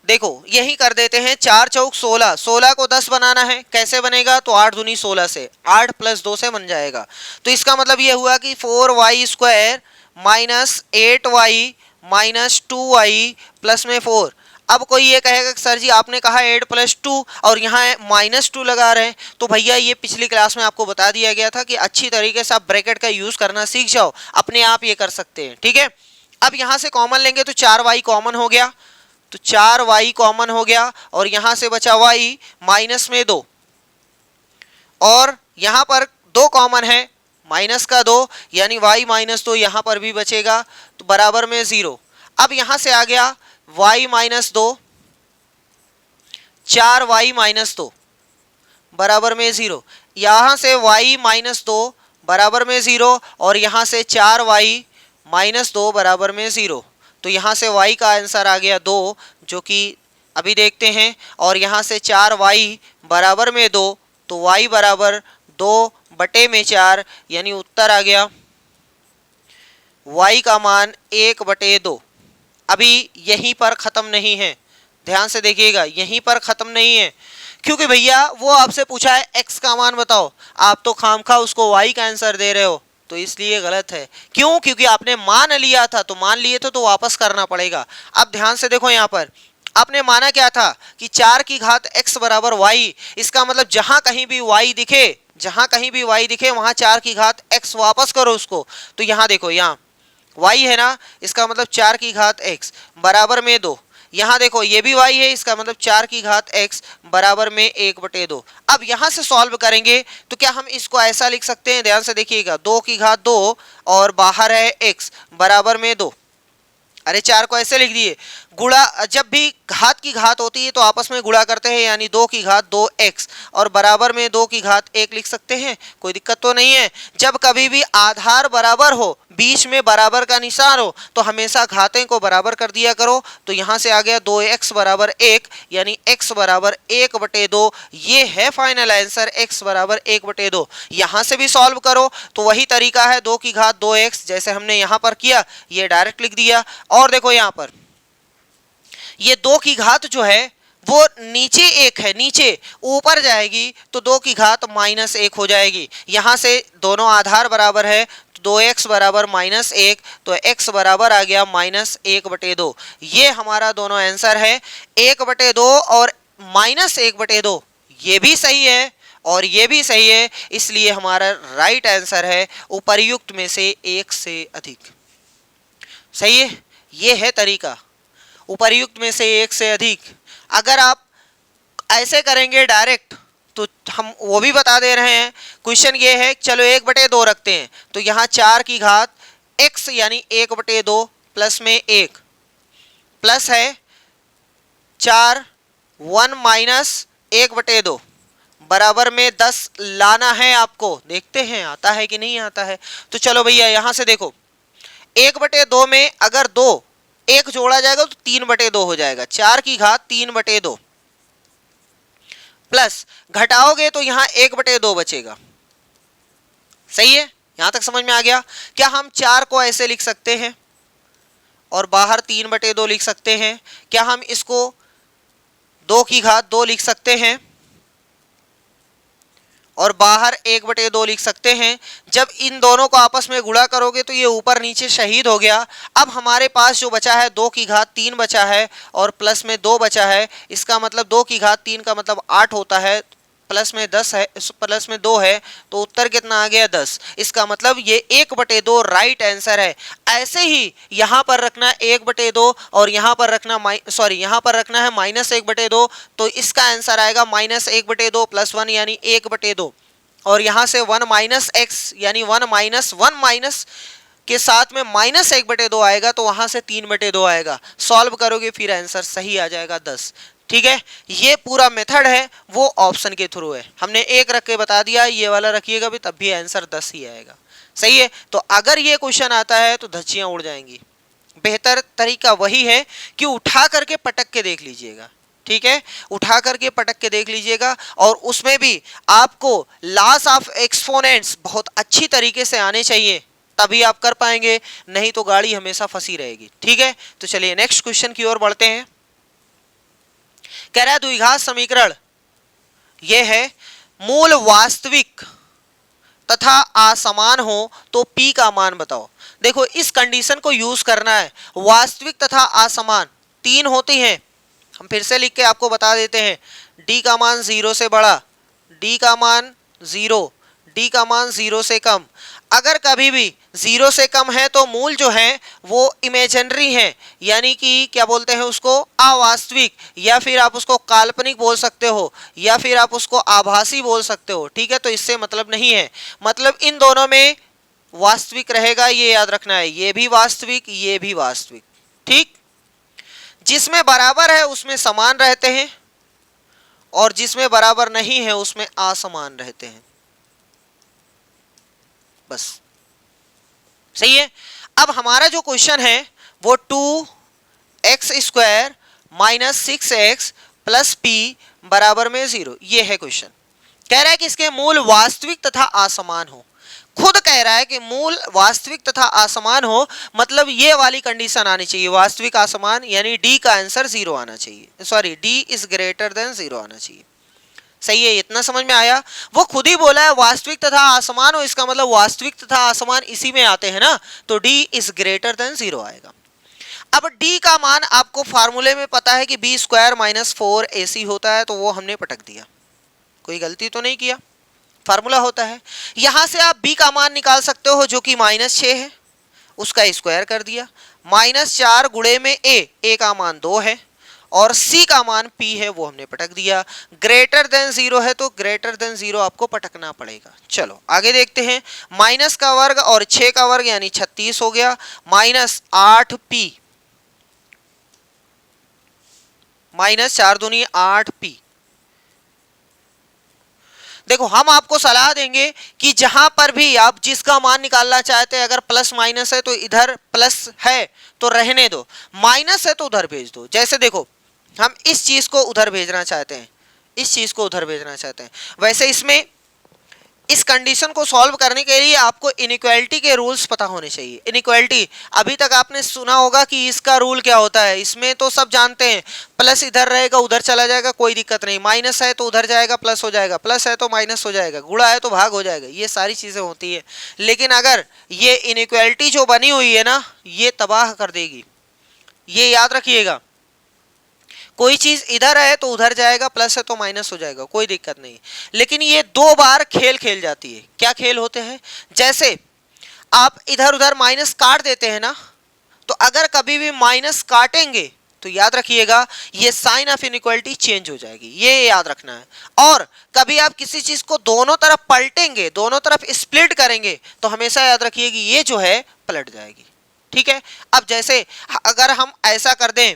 देखो यही कर देते हैं, 4 चौक 16, 16 को 10 बनाना है, कैसे बनेगा, तो 8 दूनी 16 से, 8 प्लस 2 से बन जाएगा। तो इसका मतलब ये हुआ कि 4y square minus 8y minus 2y plus में 4। अब कोई ये कहेगा कि सर जी आपने कहा 8+2 और यहाँ -2 लगा रहे हैं, तो भैया ये पिछली क्लास में आपको बता दिया गया था कि अच्छी तरीके से आप ब्रैकेट का यूज करना सीख जाओ, अपने आप ये कर सकते हैं। ठीक है, अब यहाँ से कॉमन लेंगे तो 4y कॉमन हो गया, तो 4y कॉमन हो गया और यहाँ से बचा y माइनस में 2, और यहाँ पर 2 कॉमन है, माइनस का 2 यानी y -2 यहाँ पर भी बचेगा, तो बराबर में 0। अब यहाँ से आ गया y -2, 4y -2 बराबर में 0, यहाँ से y -2 बराबर में 0 और यहाँ से 4y -2 बराबर में 0, तो यहाँ से y का आंसर आ गया 2, जो कि अभी देखते हैं, और यहाँ से 4y बराबर में 2, तो y बराबर 2/4 यानी उत्तर आ गया y का मान 1/2। अभी यहीं पर ख़त्म नहीं है, ध्यान से देखिएगा, यहीं पर ख़त्म नहीं है, क्योंकि भैया वो आपसे पूछा है x का मान बताओ, आप तो खामखा उसको y का आंसर दे रहे हो, तो इसलिए गलत है। क्यों? क्योंकि आपने मान लिया था, तो मान लिए थे तो वापस करना पड़ेगा। अब ध्यान से देखो, यहाँ पर आपने माना क्या था कि 4 की घात x बराबर y, इसका मतलब जहां कहीं भी y दिखे, जहां कहीं भी y दिखे वहां 4 की घात x वापस करो उसको। तो यहाँ देखो, यहाँ y है ना, इसका मतलब 4 की घात x बराबर में 2, यहाँ देखो ये भी y है, इसका मतलब 4 की घात x बराबर में 1/2। अब यहाँ से सॉल्व करेंगे तो क्या हम इसको ऐसा लिख सकते हैं, ध्यान से देखिएगा, 2 की घात 2 और बाहर है x बराबर में 2, अरे 4 को ऐसे लिख दिए, गुणा, जब भी घात की घात होती है तो आपस में गुणा करते हैं, यानी 2 की घात 2x और बराबर में 2 की घात 1 लिख सकते हैं, कोई दिक्कत तो नहीं है। जब कभी भी आधार बराबर हो, बीच में बराबर का निशान हो, तो हमेशा घातें को बराबर कर दिया करो। तो यहाँ से आ गया 2x बराबर 1 यानी x बराबर 1/2, ये है फाइनल आंसर, x बराबर 1/2। यहाँ से भी सॉल्व करो तो वही तरीका है, 2 की घात 2x जैसे हमने यहाँ पर किया, ये डायरेक्ट लिख दिया। और देखो यहाँ पर ये 2 की घात जो है वो नीचे 1 है, नीचे, ऊपर जाएगी तो 2 की घात -1 हो जाएगी। यहाँ से दोनों आधार बराबर है, 2x बराबर -1, तो x बराबर आ गया -1/2। ये हमारा दोनों आंसर है, 1/2 और -1/2, ये भी सही है और ये भी सही है, इसलिए हमारा राइट आंसर है उपर्युक्त में से 1 से अधिक। सही है, ये है तरीका, उपर्युक्त में से 1 से अधिक। अगर आप ऐसे करेंगे डायरेक्ट तो हम वो भी बता दे रहे हैं, क्वेश्चन ये है, चलो 1/2 रखते हैं, तो यहाँ 4 की घात x यानी 1/2 प्लस में 1 प्लस है 4 1 माइनस 1/2 बराबर में 10 लाना है आपको, देखते हैं आता है कि नहीं आता है। तो चलो भैया यहाँ से देखो, 1/2 में अगर 2 1 जोड़ा जाएगा तो 3/2 हो जाएगा, 4 की घात 3/2 प्लस घटाओगे तो यहाँ 1/2 बचेगा। सही है, यहां तक समझ में आ गया? क्या हम 4 को ऐसे लिख सकते हैं और बाहर 3/2 लिख सकते हैं? क्या हम इसको 2 की घात 2 लिख सकते हैं और बाहर 1/2 लिख सकते हैं? जब इन दोनों को आपस में गुणा करोगे तो ये ऊपर नीचे शहीद हो गया। अब हमारे पास जो बचा है 2 की घात 3 बचा है और प्लस में 2 बचा है, इसका मतलब 2 की घात 3 का मतलब 8 होता है, प्लस में 10 है, प्लस में 2 है, तो उत्तर कितना आ गया 10। इसका मतलब ये 1/2 राइट आंसर है। ऐसे ही यहाँ पर रखना 1/2 और यहाँ पर रखना यहाँ पर रखना है -1/2, तो इसका आंसर आएगा -1/2 प्लस 1 यानी 1/2, और यहाँ से 1 माइनस x यानी 1 माइनस 1 माइनस के साथ में -1/2 आएगा, तो वहाँ से 3/2 आएगा। सॉल्व करोगे फिर आंसर सही आ जाएगा 10। ठीक है, ये पूरा मेथड है वो ऑप्शन के थ्रू है, हमने 1 रख के बता दिया, ये वाला रखिएगा भी तब भी आंसर 10 ही आएगा। सही है, तो अगर ये क्वेश्चन आता है तो धज्जियां उड़ जाएंगी। बेहतर तरीका वही है कि उठा करके पटक के देख लीजिएगा। ठीक है, उठा करके पटक के देख लीजिएगा, और उसमें भी आपको लॉस ऑफ एक्सपोनेंट्स बहुत अच्छी तरीके से आने चाहिए, तभी आप कर पाएंगे, नहीं तो गाड़ी हमेशा फंसी रहेगी। ठीक है, तो चलिए नेक्स्ट क्वेश्चन की ओर बढ़ते हैं। कह रहा है द्विघात समीकरण यह है, मूल वास्तविक तथा असमान हो तो p का मान बताओ। देखो इस कंडीशन को यूज करना है, वास्तविक तथा असमान 3 होती हैं, हम फिर से लिख के आपको बता देते हैं, d का मान 0 से बड़ा, d का मान 0, d का मान 0 से कम। अगर कभी भी 0 से कम है तो मूल जो है वो इमेजिनरी है, यानी कि क्या बोलते हैं उसको, अवास्तविक, या फिर आप उसको काल्पनिक बोल सकते हो, या फिर आप उसको आभासी बोल सकते हो। ठीक है, तो इससे मतलब नहीं है, मतलब इन दोनों में वास्तविक रहेगा, ये याद रखना है, ये भी वास्तविक, ये भी वास्तविक। ठीक, जिसमें बराबर है उसमें समान रहते हैं, और जिसमें बराबर नहीं है उसमें असमान रहते हैं, बस। सही है। अब हमारा जो क्वेश्चन है वो 2x² minus 6x plus p बराबर में 0, ये है क्वेश्चन। कह रहा है कि इसके मूल वास्तविक तथा असमान हो। खुद कह रहा है कि मूल वास्तविक तथा असमान हो, मतलब ये वाली कंडीशन आनी चाहिए, वास्तविक असमान, यानी d का आंसर 0 आना चाहिए, sorry d is greater than 0 आना चाहिए। सही है, इतना समझ में आया। वो खुद ही बोला है वास्तविक तथा असमान हो, इसका मतलब वास्तविक तथा असमान इसी में आते हैं ना, तो d इज ग्रेटर देन 0 आएगा। अब d का मान आपको फार्मूले में पता है कि b² माइनस 4ac होता है, तो वो हमने पटक दिया, कोई गलती तो नहीं किया, फार्मूला होता है। यहां से आप b का मान निकाल सकते हो जो कि -6 है, उसका स्क्वायर कर दिया, -4 गुणे में a का मान 2 है, और c का मान p है, वो हमने पटक दिया। ग्रेटर देन 0 है तो ग्रेटर देन 0 आपको पटकना पड़ेगा। चलो आगे देखते हैं, माइनस का वर्ग और 6 का वर्ग यानी 36 हो गया, -8p, -4 दूनी 8p। देखो हम आपको सलाह देंगे कि जहां पर भी आप जिसका मान निकालना चाहते हैं, अगर प्लस माइनस है तो इधर प्लस है तो रहने दो, माइनस है तो उधर भेज दो। जैसे देखो हम इस चीज को उधर भेजना चाहते हैं, इस चीज को उधर भेजना चाहते हैं, वैसे इसमें इस कंडीशन को सॉल्व करने के लिए आपको इनइक्वालिटी के रूल्स पता होने चाहिए। इनइक्वालिटी अभी तक आपने सुना होगा कि इसका रूल क्या होता है, इसमें तो सब जानते हैं, प्लस इधर रहेगा उधर चला जाएगा, कोई दिक्कत नहीं, माइनस है तो उधर जाएगा प्लस हो जाएगा, प्लस है तो माइनस हो जाएगा, गुणा है तो भाग हो जाएगा, ये सारी चीजें होती है। लेकिन अगर ये इनइक्वालिटी जो बनी हुई है ना, ये तबाह कर देगी, ये याद रखिएगा। कोई चीज इधर है तो उधर जाएगा, प्लस है तो माइनस हो जाएगा, कोई दिक्कत नहीं। लेकिन ये 2 बार खेल खेल जाती है। क्या खेल होते हैं, जैसे आप इधर उधर माइनस काट देते हैं ना, तो अगर कभी भी माइनस काटेंगे तो याद रखिएगा ये साइन ऑफ इनइक्वालिटी चेंज हो जाएगी, ये याद रखना है। और कभी आप किसी चीज को दोनों तरफ पलटेंगे, दोनों तरफ स्प्लिट करेंगे, तो हमेशा याद रखिए कि ये जो है पलट जाएगी। ठीक है, अब जैसे अगर हम ऐसा कर दें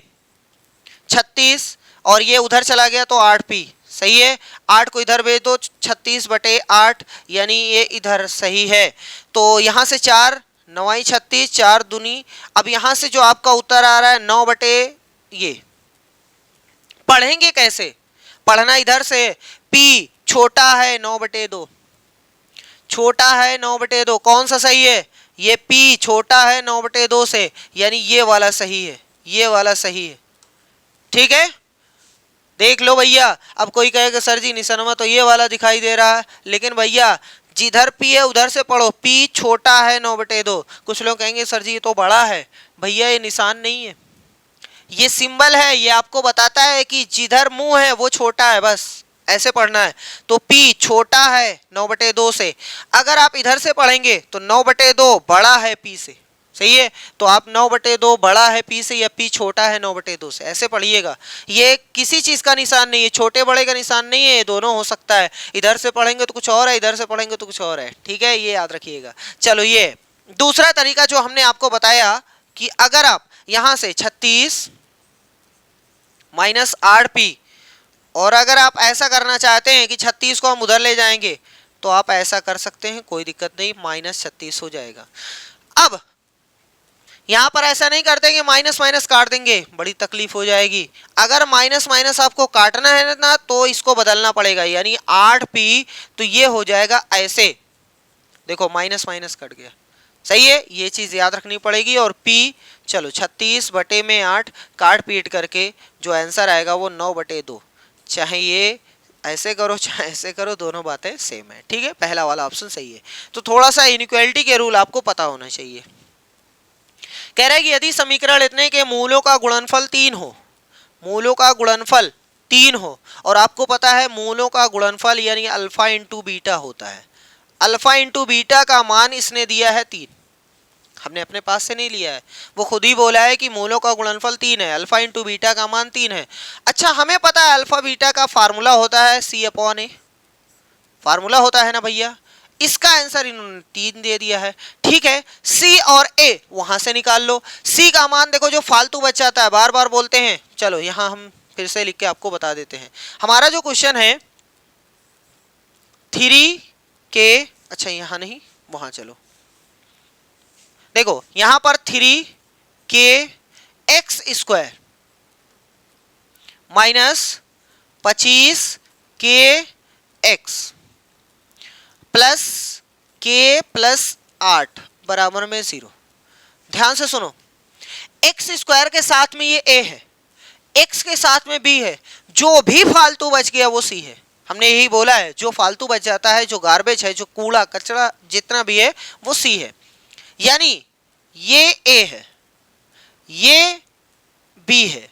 36 और ये उधर चला गया तो 8p, सही है, 8 को इधर भेज दो, 36/8 यानी ये इधर, सही है। तो यहाँ से 4 9 36, 4 दूनी, अब यहाँ से जो आपका उत्तर आ रहा है 9 बटे, ये पढ़ेंगे कैसे, पढ़ना इधर से, p छोटा है 9/2, छोटा है 9/2, कौन सा सही है, ये p छोटा है 9/2 से, यानी ये वाला सही है, ये वाला सही है। ठीक है, देख लो भैया। अब कोई कहेगा सर जी निशानमा तो ये वाला दिखाई दे रहा है, लेकिन भैया जिधर p है उधर से पढ़ो, p छोटा है 9/2। कुछ लोग कहेंगे सर जी ये तो बड़ा है, भैया ये निशान नहीं है, ये सिंबल है, ये आपको बताता है कि जिधर मुंह है वो छोटा है, बस ऐसे पढ़ना है। तो p छोटा है 9/2 से, अगर आप इधर से पढ़ेंगे तो 9/2 बड़ा है p से, सही है, तो आप 9/2 बड़ा है p से या p छोटा है 9/2 से, ऐसे पढ़िएगा। ये किसी चीज का निशान नहीं है, छोटे बड़े का निशान नहीं है, ये दोनों हो सकता है, इधर से पढ़ेंगे तो कुछ और है, इधर से पढ़ेंगे तो कुछ और है। ठीक है, ये याद रखिएगा। चलो ये दूसरा तरीका जो हमने आपको बताया कि अगर आप यहां से 36 -8p, और अगर आप ऐसा करना चाहते हैं कि 36 को हम उधर ले जाएंगे तो आप ऐसा कर सकते हैं, कोई दिक्कत नहीं, -36 हो जाएगा। अब यहां पर ऐसा नहीं करते कि माइनस माइनस काट देंगे, बड़ी तकलीफ हो जाएगी। अगर माइनस माइनस आपको काटना है ना तो इसको बदलना पड़ेगा, यानी 8p तो ये हो जाएगा ऐसे, देखो माइनस माइनस कट गया, सही है, ये चीज याद रखनी पड़ेगी। और p चलो 36/8 काट पीट करके जो आंसर आएगा वो 9/2, चाहे ये ऐसे करो चाहे ऐसे करो, दोनों बातें सेम है। ठीक है, पहला वाला ऑप्शन सही है। तो थोड़ा सा इनइक्वालिटी के रूल आपको पता होना चाहिए। कह रहा है कि यदि समीकरण इतने के मूलों का गुणनफल 3 हो मूलों का गुणनफल 3 हो, और आपको पता है मूलों का गुणनफल यानी अल्फा इंटू बीटा होता है। अल्फा इंटू बीटा का मान इसने दिया है 3, हमने अपने पास से नहीं लिया है, वो खुद ही बोला है कि मूलों का गुणनफल 3 है, अल्फा इंटू बीटा का मान 3 है। अच्छा, हमें पता है अल्फा बीटा का फार्मूला होता है C/A, फार्मूला होता है ना भैया। इसका आंसर इन्होंने 3 दे दिया है। ठीक है, सी और ए वहां से निकाल लो। सी का मान देखो, जो फालतू बच जाता है, बार बार बोलते हैं, चलो यहां हम फिर से लिख के आपको बता देते हैं। हमारा जो क्वेश्चन है 3K, अच्छा यहां नहीं, वहां चलो, देखो यहां पर 3K² minus 25KX plus K+8 बराबर में 0। ध्यान से सुनो, x² के साथ में ये a है, x के साथ में b है, जो भी फालतू बच गया वो c है। हमने यही बोला है, जो फालतू बच जाता है, जो गार्बेज है, जो कूड़ा कचरा जितना भी है वो c है। यानी ये a है, ये b है,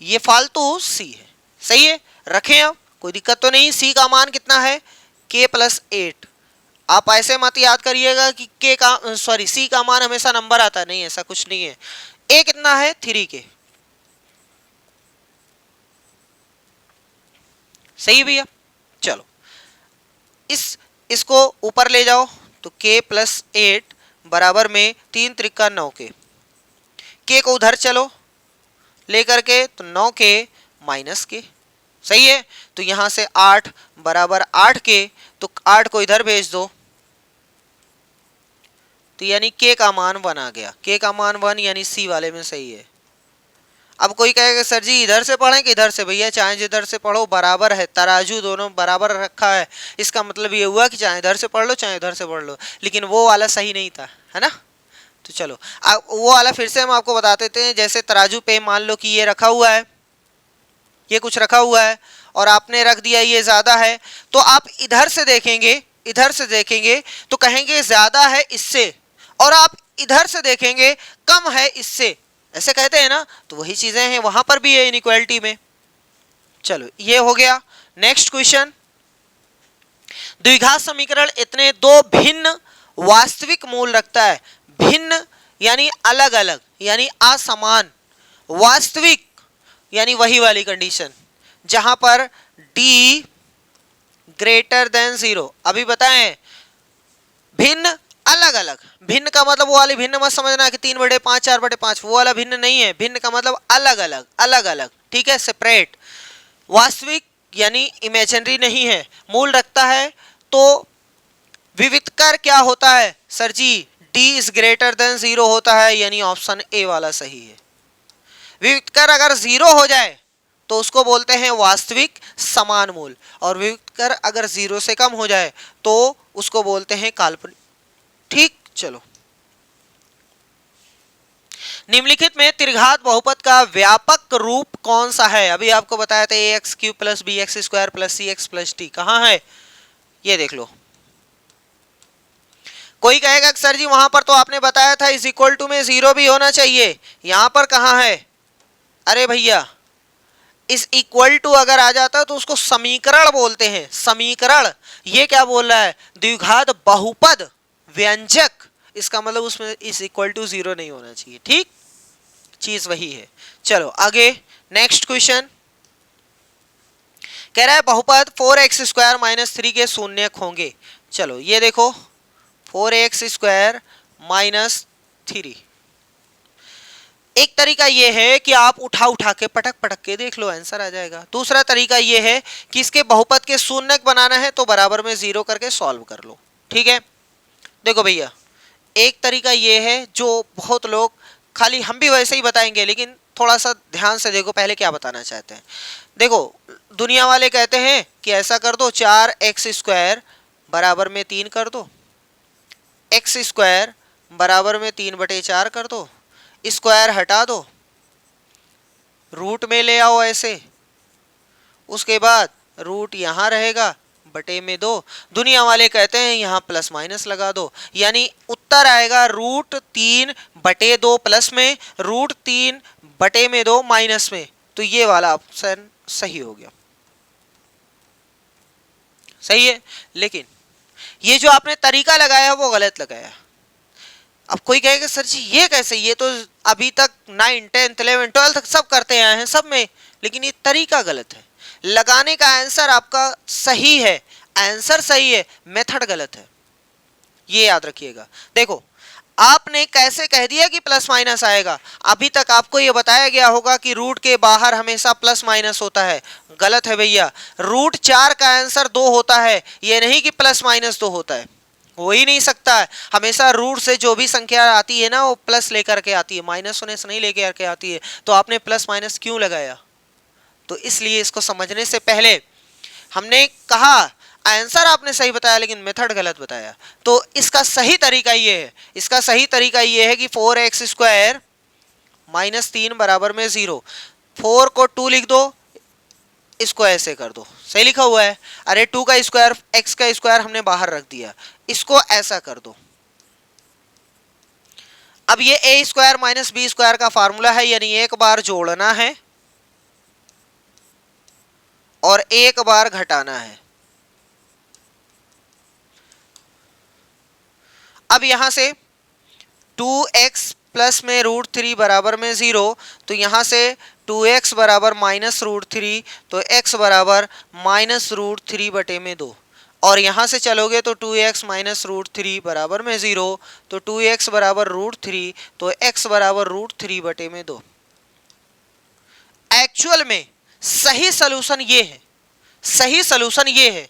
ये फालतू c है। सही है, रखें, अब कोई दिक्कत तो नहीं। c का मान कितना है, K+8। आप ऐसे मत याद करिएगा कि c का मान हमेशा नंबर आता है, नहीं, ऐसा कुछ नहीं है। a कितना है, 3K। सही है भैया, चलो इसको ऊपर ले जाओ, तो K+8 बराबर में 3 त्रिका 9K। K को उधर चलो लेकर के, तो 9K माइनस K। सही है, तो यहां से 8 बराबर 8K, तो 8 को इधर भेज दो, तो यानी K का मान 1 आ गया। K का मान 1 यानी C वाले में सही है। अब कोई कहेगा सर जी इधर से पढ़ें कि इधर से, भैया चाहे जिधर से पढ़ो बराबर है, तराजू दोनों बराबर रखा है। इसका मतलब ये हुआ कि चाहे इधर से पढ़ लो चाहे इधर से पढ़ लो, लेकिन वो वाला सही नहीं था, है ना। तो चलो अब वो वाला फिर से हम आपको बता देते हैं। जैसे तराजू पे मान लो कि ये रखा हुआ है, ये कुछ रखा हुआ है, और आपने रख दिया ये ज्यादा है, तो आप इधर से देखेंगे, इधर से देखेंगे तो कहेंगे ज्यादा है इससे, और आप इधर से देखेंगे कम है इससे, ऐसे कहते हैं ना। तो वही चीजें हैं वहां पर भी है इनइक्वालिटी में। चलो ये हो गया। नेक्स्ट क्वेश्चन, द्विघात समीकरण इतने दो भिन्न वास्तविक मूल रखता है। भिन्न यानी अलग अलग, यानी असमान, वास्तविक यानी वही वाली कंडीशन जहां पर d ग्रेटर देन 0। अभी बताएं, भिन्न अलग अलग, भिन्न का मतलब वो वाली भिन्न मत समझना कि 3/5 4/5, वो वाला भिन्न नहीं है। भिन्न का मतलब अलग अलग, अलग अलग, ठीक है, सेपरेट। वास्तविक यानी इमेजिनरी नहीं है, मूल रखता है। तो विविधकर क्या होता है sir ji, d is greater than 0 होता है, यानी ऑप्शन ए वाला सही है। विविधकर अगर 0 हो जाए तो उसको बोलते हैं वास्तविक समान मूल, और विविधकर अगर 0 से कम हो जाए तो उसको बोलते हैं काल्पनिक। ठीक, चलो निम्नलिखित में त्रिघात बहुपद का व्यापक रूप कौन सा है। अभी आपको बताया था ax³ + bx² + cx + d, कहां है ये देख लो। कोई कहेगा सर जी वहां पर तो आपने बताया था इज इक्वल टू में 0 भी होना चाहिए, यहां पर कहां है। अरे भैया इस इक्वल टू अगर आ जाता तो उसको समीकरण बोलते हैं, समीकरण। ये क्या बोल रहा है, द्विघात बहुपद व्यंजक, इसका मतलब उसमें इस इक्वल टू 0 नहीं होना चाहिए। ठीक, चीज वही है। चलो आगे नेक्स्ट क्वेश्चन कह रहा है बहुपद 4x² - 3 के शून्यक होंगे। चलो ये देखो 4x² - 3, एक तरीका ये है कि आप उठा के पटक पटक के देख लो, आंसर आ जाएगा। दूसरा तरीका ये है कि इसके बहुपद के शून्यक बनाना है तो बराबर में 0 करके सॉल्व कर लो। ठीक है, देखो भैया एक तरीका ये है जो बहुत लोग, खाली हम भी वैसे ही बताएंगे, लेकिन थोड़ा सा ध्यान से देखो पहले क्या बताना चाहते हैं। देखो दुनिया वाले कहते हैं कि ऐसा कर दो, 4x² बराबर में 3 कर दो, x² बराबर में 3/4 कर दो, स्क्वायर हटा दो, रूट में ले आओ ऐसे, उसके बाद रूट यहां रहेगा बटे में 2। दुनिया वाले कहते हैं यहां प्लस माइनस लगा दो, यानी उत्तर आएगा √3/2 प्लस में, √3/2 माइनस में। तो ये वाला ऑप्शन सही हो गया। सही है, लेकिन ये जो आपने तरीका लगाया वो गलत लगाया। अब कोई कहेगा सर जी ये कैसे, ये तो अभी तक 9, 10, 11, 12 तक सब करते आए हैं सब में, लेकिन ये तरीका गलत है। लगाने का आंसर आपका सही है, आंसर सही है, मेथड गलत है, ये याद रखिएगा। देखो आपने कैसे कह दिया कि प्लस माइनस आएगा, अभी तक आपको यह बताया गया होगा कि रूट के बाहर हमेशा प्लस माइनस होता है। गलत है भैया, रूट 4 का आंसर 2 होता है, यह नहीं कि प्लस माइनस 2 होता है, हो ही नहीं सकता है। हमेशा रूट से जो भी संख्या आती है ना वो प्लस लेकर के आती है, माइनस होने से नहीं लेकर के आती है। तो आपने प्लस माइनस क्यों लगाया? तो इसलिए इसको समझने से पहले हमने कहा आंसर आपने सही बताया लेकिन मेथड गलत बताया। तो इसका सही तरीका ये है, इसका सही तरीका ये है कि 4x² माइनस 3 बराबर में 0। 4 को 2 लिख दो, इसको ऐसे कर दो, सही लिखा हुआ है। अरे 2 का स्क्वायर, x का स्क्वायर हमने बाहर रख दिया, इसको ऐसा कर दो। अब ये a² माइनस b² का फार्मूला है, यानी एक बार जोड़ना है और एक बार घटाना है। अब यहां से 2x प्लस में √3 बराबर में 0, तो यहां से 2x बराबर माइनस √3, तो x बराबर माइनस √3 बटे में 2, और यहां से चलोगे तो 2x माइनस √3 बराबर में 0, तो 2x बराबर √3, तो x बराबर √3 बटे में 2। एक्चुअल में सही सलूशन ये है, सही सलूशन ये है,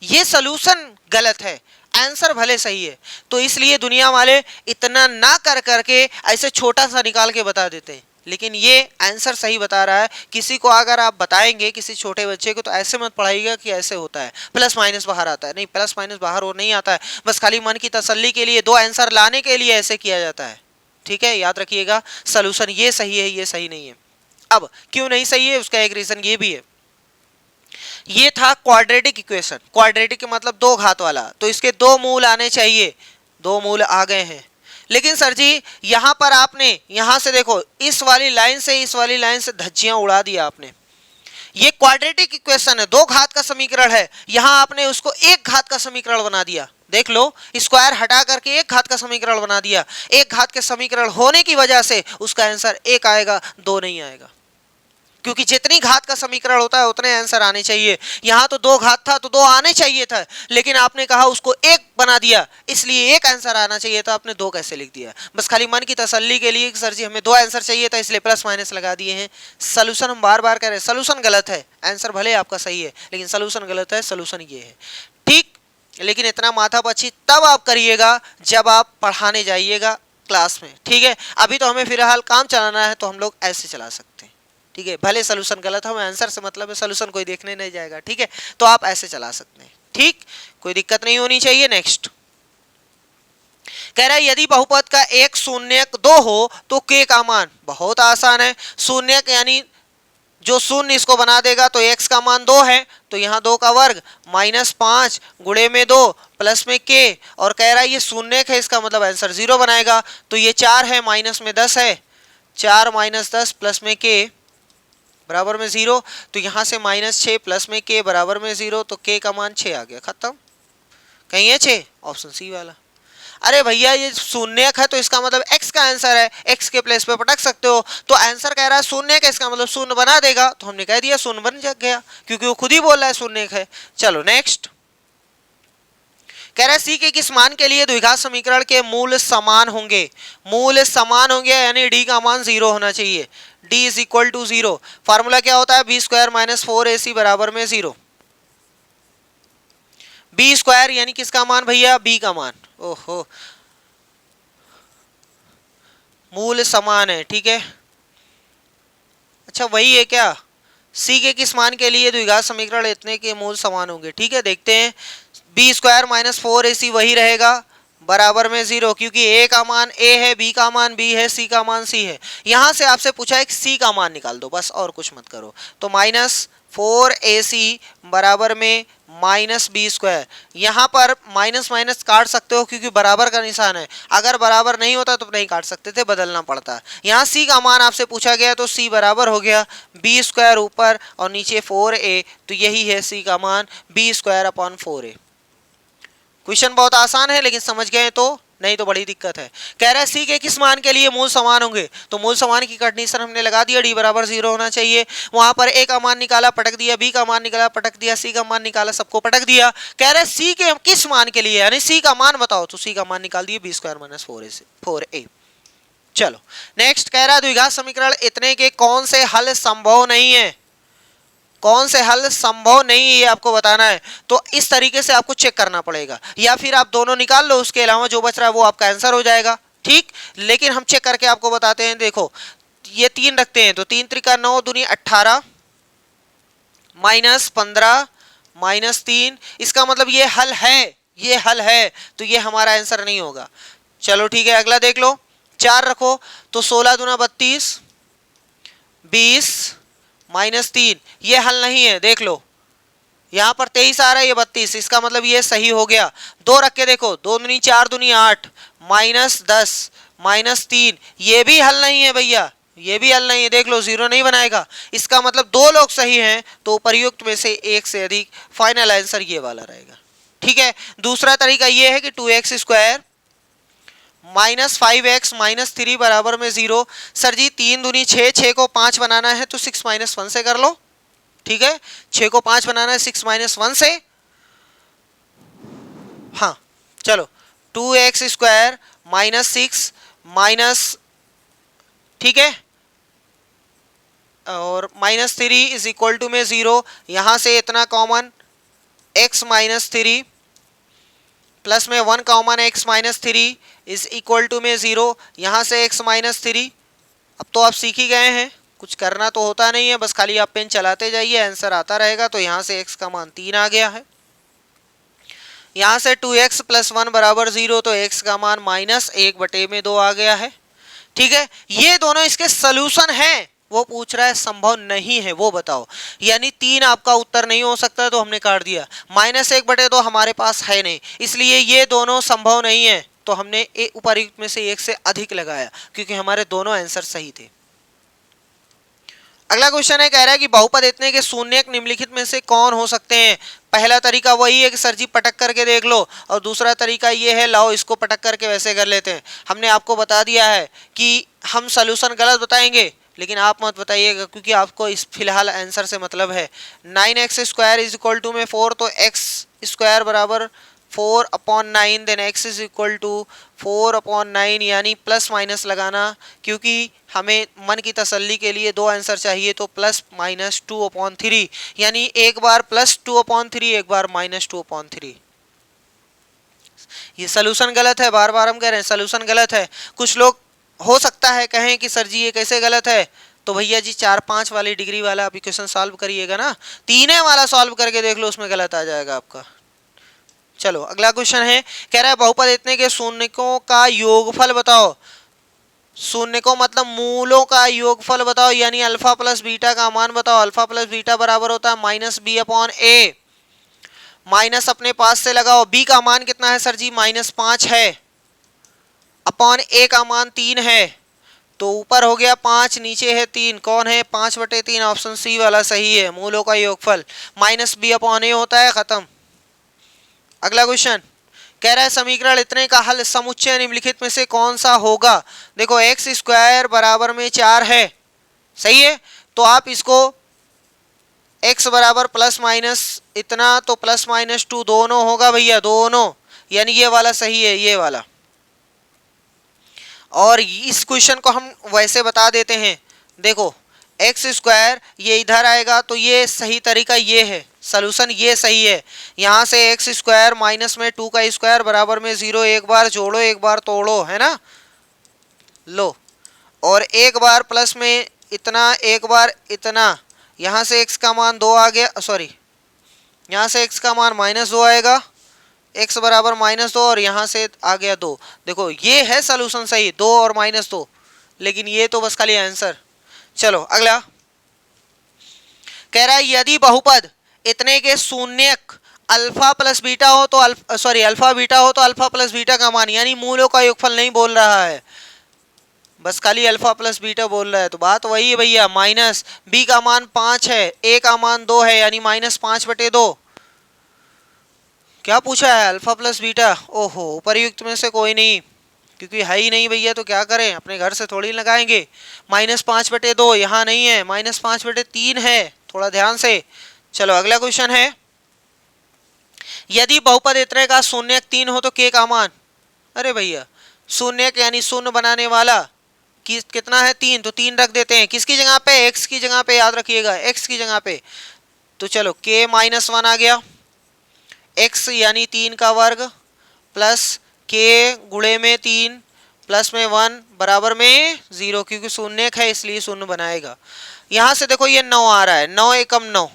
ये सलूशन गलत है, आंसर भले सही है। तो इसलिए दुनिया वाले इतना ना कर करके ऐसे छोटा सा निकाल के बता देते हैं, लेकिन ये आंसर सही बता रहा है। किसी को अगर आप बताएंगे, किसी छोटे बच्चे को, तो ऐसे मत पढ़ाइएगा कि ऐसे होता है, प्लस माइनस बाहर आता है। नहीं, प्लस माइनस बाहर वो नहीं आता है, बस खाली मन की तसल्ली के लिए, 2 आंसर लाने के लिए ऐसे किया जाता है। ठीक है, याद रखिएगा, सलूशन ये सही है, ये सही नहीं है। अब क्यों नहीं सही है उसका एक रीजन ये भी है। ये था क्वाड्रेटिक इक्वेशन, क्वाड्रेटिक के मतलब 2 घात वाला, तो इसके 2 मूल आने चाहिए, 2 मूल आ गए हैं। लेकिन सर जी यहां पर आपने यहां से देखो, इस वाली लाइन से इस वाली लाइन से धज्जियां उड़ा दिया आपने। ये क्वाड्रेटिक इक्वेशन है, 2 घात का समीकरण है, यहां आपने उसको 1 घात का समीकरण बना दिया। देख लो, स्क्वायर हटा करके 1 घात का समीकरण बना दिया। 1 घात के समीकरण होने की वजह से उसका आंसर 1 आएगा, 2 नहीं आएगा, क्योंकि जितनी घात का समीकरण होता है उतने आंसर आने चाहिए। यहां तो 2 घात था तो 2 आने चाहिए था, लेकिन आपने कहा उसको 1 बना दिया, इसलिए 1 आंसर आना चाहिए था, आपने 2 कैसे लिख दिया? बस खाली मन की तसल्ली के लिए सर जी हमें 2 आंसर चाहिए था इसलिए प्लस माइनस लगा दिए हैं। सलूशन हम बार बार कह रहे हैं, सलूशन गलत है, आंसर भले आपका सही है लेकिन सलूशन गलत है, सलूशन ये है। ठीक, लेकिन इतना माथापच्ची तब आप करिएगा जब आप पढ़ाने जाइएगा क्लास में। ठीक है, अभी तो हमें फिलहाल काम चलाना है, तो हम लोग ऐसे चला सकते हैं। ठीक है, भले सलूशन गलत हो, आंसर से मतलब है, सलूशन कोई देखने नहीं जाएगा। ठीक है, तो आप ऐसे चला सकते हैं। ठीक, कोई दिक्कत नहीं होनी चाहिए। नेक्स्ट कह रहा है यदि बहुपद का एक शून्यक 2 हो तो k का मान, बहुत आसान है, शून्यक यानी जो शून्य इसको बना देगा, तो x का मान 2 है, तो यहाँ 2 का वर्ग -5 गुणे में 2 प्लस में k, और कह रहा है ये शून्यक है, इसका मतलब आंसर 0 बनाएगा। तो ये 4 है, माइनस में 10 है, 4 - 10 प्लस में k बराबर में 0, तो यहाँ से -6 प्लस में k बराबर में 0, तो k का मान 6 आ गया, खत्म। कहीं है 6? ऑप्शन सी वाला। अरे भैया ये शून्यक है तो इसका मतलब x का आंसर है, x के प्लेस पे पटक सकते हो, तो आंसर कह रहा है शून्यक है, इसका मतलब शून्य बना देगा, तो हमने कह दिया शून्य बन गया, क्योंकि वो खुद ही बोल रहा है शून्यक है। चलो नेक्स्ट कह रहा है सी के किस मान के लिए द्विघात समीकरण के मूल समान होंगे? मूल समान होंगे यानी डी का मान 0 होना चाहिए, d is equal to 0। Formula क्या होता है? b² - 4ac बराबर में 0। b² यानी किसका मान भैया? b का मान। ओहो, मूल समान है, ठीक है। अच्छा वही है क्या? सी के किस मान के लिए द्विघात समीकरण इतने के मूल समान होंगे? ठीक है, देखते हैं। b² - 4ac वही रहेगा, बराबर में 0, क्योंकि a का मान a है, b का मान b है, c का मान c है। यहां से आपसे पूछा है कि c का मान निकाल दो, बस और कुछ मत करो। तो 4ac बराबर में माइनस बी स्क्वायर। यहाँ पर माइनस माइनस काट सकते हो क्योंकि बराबर का निशान है, अगर बराबर नहीं होता तो नहीं काट सकते थे, बदलना पड़ता है। यहाँ c का मान आपसे पूछा गया तो c बराबर हो गया बी स्क्वायर ऊपर और नीचे 4a, तो यही है c का मान B square upon 4a। Question बहुत आसान है लेकिन समझ गए तो, नहीं तो बड़ी दिक्कत है। कह रहा है सी के किस मान के लिए मूल समान होंगे, तो मूल समान की कंडीशन हमने लगा दिया, डी बराबर 0 होना चाहिए। वहां पर ए का मान निकाला पटक दिया, बी का मान निकाला पटक दिया, सी का मान निकाला सबको पटक दिया। कह रहा है सी के किस मान के लिए, यानी सी का मान बताओ, तो सी का मान निकाल दिए बी स्क्वायर माइनस 4a। चलो नेक्स्ट कह रहा है द्विघात समीकरण इतने के कौन से हल संभव नहीं है, कौन से हल संभव नहीं है ये आपको बताना है। तो इस तरीके से आपको चेक करना पड़ेगा, या फिर आप दोनों निकाल लो, उसके अलावा जो बच रहा है वो आपका आंसर हो जाएगा, ठीक। लेकिन हम चेक करके आपको बताते हैं। देखो ये 3 रखते हैं तो 3 त्रिका 9 दूनी 18 माइनस 15 माइनस 3, इसका मतलब ये हल है, ये हल है, तो ये हमारा आंसर नहीं होगा। चलो ठीक है, अगला देख लो। 4 रखो तो 16 दूना 32 20 माइनस 3, ये हल नहीं है, देख लो यहाँ पर 23 आ रहा है, ये 32, इसका मतलब ये सही हो गया। 2 रख के देखो, 2 दूनी 4 दूनी 8 माइनस 10 माइनस 3, ये भी हल नहीं है भैया, ये भी हल नहीं है, देख लो 0 नहीं बनाएगा, इसका मतलब 2 लोग सही हैं, तो उपर्युक्त में से एक से अधिक, फाइनल आंसर ये वाला रहेगा, ठीक है। दूसरा तरीका ये है कि 2x square minus 5x minus 3 बराबर में 0। सर जी 3 दूनी 6, 6 को 5 बनाना है तो 6 माइनस 1 से कर लो, ठीक है। 6 को 5 बनाना है 6 माइनस 1 से, हाँ चलो 2x स्क्वायर माइनस 6 माइनस, ठीक है, और माइनस 3 इज इक्वल टू में 0, यहां से इतना कॉमन x माइनस 3 प्लस में 1 common x minus 3 is equal to में 0, यहां से x माइनस 3। अब तो आप सीख ही गए हैं, कुछ करना तो होता नहीं है, बस खाली आप पेन चलाते जाइए, आंसर आता रहेगा। तो यहाँ से x का मान 3 आ गया है, यहाँ से 2x प्लस 1 बराबर 0, तो x का मान माइनस 1/2 आ गया है, ठीक है। ये दोनों इसके सॉल्यूशन हैं, वो पूछ रहा है संभव नहीं है वो बताओ, यानी 3 आपका उत्तर नहीं हो सकता, तो हमने काट दिया। माइनस 1/2 हमारे पास है नहीं, इसलिए ये दोनों संभव नहीं है, तो हमने उपर्युक्त में से एक से अधिक लगाया, क्योंकि हमारे दोनों आंसर सही थे। अगला क्वेश्चन है, कह रहा है कि बहुपद इतने के शून्यक निम्नलिखित में से कौन हो सकते हैं। पहला तरीका वही है कि सर जी पटक करके देख लो, और दूसरा तरीका ये है लाओ इसको पटक करके वैसे कर लेते हैं। हमने आपको बता दिया है कि हम सॉल्यूशन गलत बताएंगे, लेकिन आप मत बताइएगा, क्योंकि आपको इस फिलहाल आंसर से मतलब है। 9x square is equal to में 4, तो x स्क्वायर बराबर 4/9, then x is equal to 4/9, यानी प्लस माइनस लगाना, क्योंकि हमें मन की तसल्ली के लिए 2 आंसर चाहिए, तो प्लस माइनस 2/3, यानी एक बार प्लस 2/3 एक बार माइनस 2/3। ये सोल्यूशन गलत है, बार बार हम कह रहे हैं सोल्यूशन गलत है। कुछ लोग हो सकता है कहें कि सर जी ये कैसे गलत है, तो भैया जी 4-5 वाली डिग्री वाला आप इक्वेशन सॉल्व करिएगा ना, 3 वाला सॉल्व करके देख लो, उसमें गलत आ जाएगा आपका। चलो अगला क्वेश्चन है, कह रहा है बहुपद इतने के शून्यकों का योगफल बताओ। शून्यकों मतलब मूलों का योगफल बताओ, यानी अल्फा प्लस बीटा का मान बताओ। अल्फा प्लस बीटा बराबर होता है माइनस बी अपॉन ए, माइनस अपने पास से लगाओ। बी का मान कितना है सर जी, -5 है, अपॉन ए का मान 3 है, तो ऊपर हो गया 5, नीचे है 3, कौन है 5/3, ऑप्शन सी वाला सही है। मूलों का योगफल माइनस बी अपॉन ए होता है, खत्म। अगला क्वेश्चन कह रहा है समीकरण इतने का हल समुच्चय निम्नलिखित में से कौन सा होगा। देखो एक्स स्क्वायर बराबर में 4 है, सही है, तो आप इसको x बराबर प्लस माइनस इतना, तो प्लस माइनस 2 दोनों होगा भैया, दोनों, यानी ये वाला सही है, ये वाला। और इस क्वेश्चन को हम वैसे बता देते हैं, देखो एक्स स्क्वायर ये इधर आएगा, तो ये सही तरीका ये है, सॉल्यूशन ये सही है। यहाँ से एक्स स्क्वायर माइनस में 2 का स्क्वायर बराबर में 0, एक बार जोड़ो एक बार तोड़ो, है ना, लो, और एक बार प्लस में इतना एक बार इतना, यहाँ से x का मान 2 आ गया, सॉरी यहाँ से x का मान -2 आएगा, x बराबर -2, और यहाँ से आ गया 2। देखो ये है सॉल्यूशन सही, 2 और -2, लेकिन ये तो बस खाली आंसर। चलो अगला कह रहा है यदि बहुपद इतने के शून्यक अल्फा प्लस बीटा हो तो अल्फा बीटा हो तो अल्फा प्लस बीटा का मान, यानी मूलों का योगफल नहीं बोल रहा है, बस खाली अल्फा प्लस बीटा बोल रहा है। तो बात वही है भैया, माइनस बी का मान 5 है, ए का मान 2 है, यानी -5/2। क्या पूछा है? Alpha plus beta. ओहो, उपर्युक्त में से कोई नहीं, क्योंकि है ही नहीं भैया, तो क्या करें, अपने घर से थोड़ी लगाएंगे। -5/2 यहाँ नहीं है, -5/3 है, थोड़ा ध्यान से। चलो अगला क्वेश्चन है, यदि बहुपद इतने का शून्यक 3 हो तो के का मान, अरे भैया शून्यक यानी शून्य बनाने वाला कितना है? 3, तो 3 रख देते हैं, किसकी जगह पे? x की जगह पे, याद रखिएगा x की जगह पे। तो चलो k -1 आ गया, x यानी 3 का वर्ग प्लस k गुणे में 3 प्लस में 1 बराबर में 0, क्योंकि शून्यक है इसलिए शून्य बनाएगा। यहां से देखो ये 9 आ रहा है, 9 एकम 9,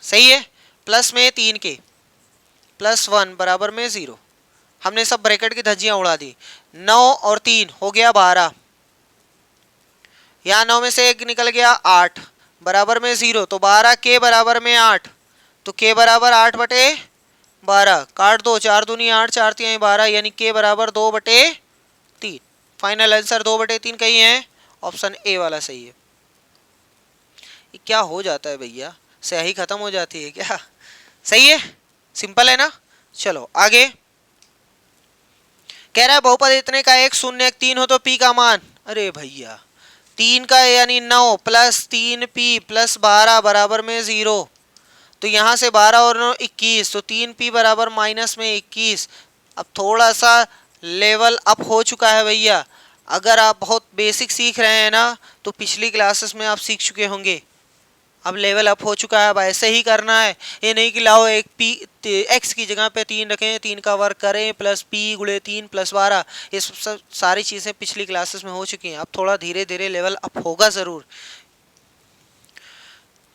सही है, प्लस में 3 के प्लस 1 बराबर में 0। हमने सब ब्रैकेट की धज्जियां उड़ा दी। 9 और 3 हो गया 12, यहाँ 9 में से 1 निकल गया 8 बराबर में 0, तो 12 के बराबर में 8, तो के बराबर 8/12, काट दो, 4 दूनी 8, 4 तिहाई 12, यानी के बराबर 2/3। फाइनल आंसर 2/3 कहीं है, ऑप्शन ए वाला सही है। ये क्या हो जाता है भैया, स्याही खत्म हो जाती है क्या? सही है, सिंपल है ना। चलो आगे, कह रहा है बहुपद इतने का एक शून्य 3 हो तो पी का मान, अरे भैया 3 का यानी 9 प्लस 3p प्लस 12 बराबर में 0, तो यहाँ से 12 और 9 21, तो 3p बराबर माइनस में 21। अब थोड़ा सा लेवल अप हो चुका है भैया, अगर आप बहुत बेसिक सीख रहे हैं ना तो पिछली क्लासेस में आप सीख चुके होंगे, अब लेवल अप हो चुका है। अब ऐसे ही करना है, ये नहीं कि लाओ एक पी एक्स की जगह पे 3 रखें, 3 का वर्ग करें प्लस p गुणे 3 प्लस 12, ये सब सारी चीज़ें पिछली क्लासेस में हो चुकी हैं। अब थोड़ा धीरे धीरे लेवल अप होगा ज़रूर।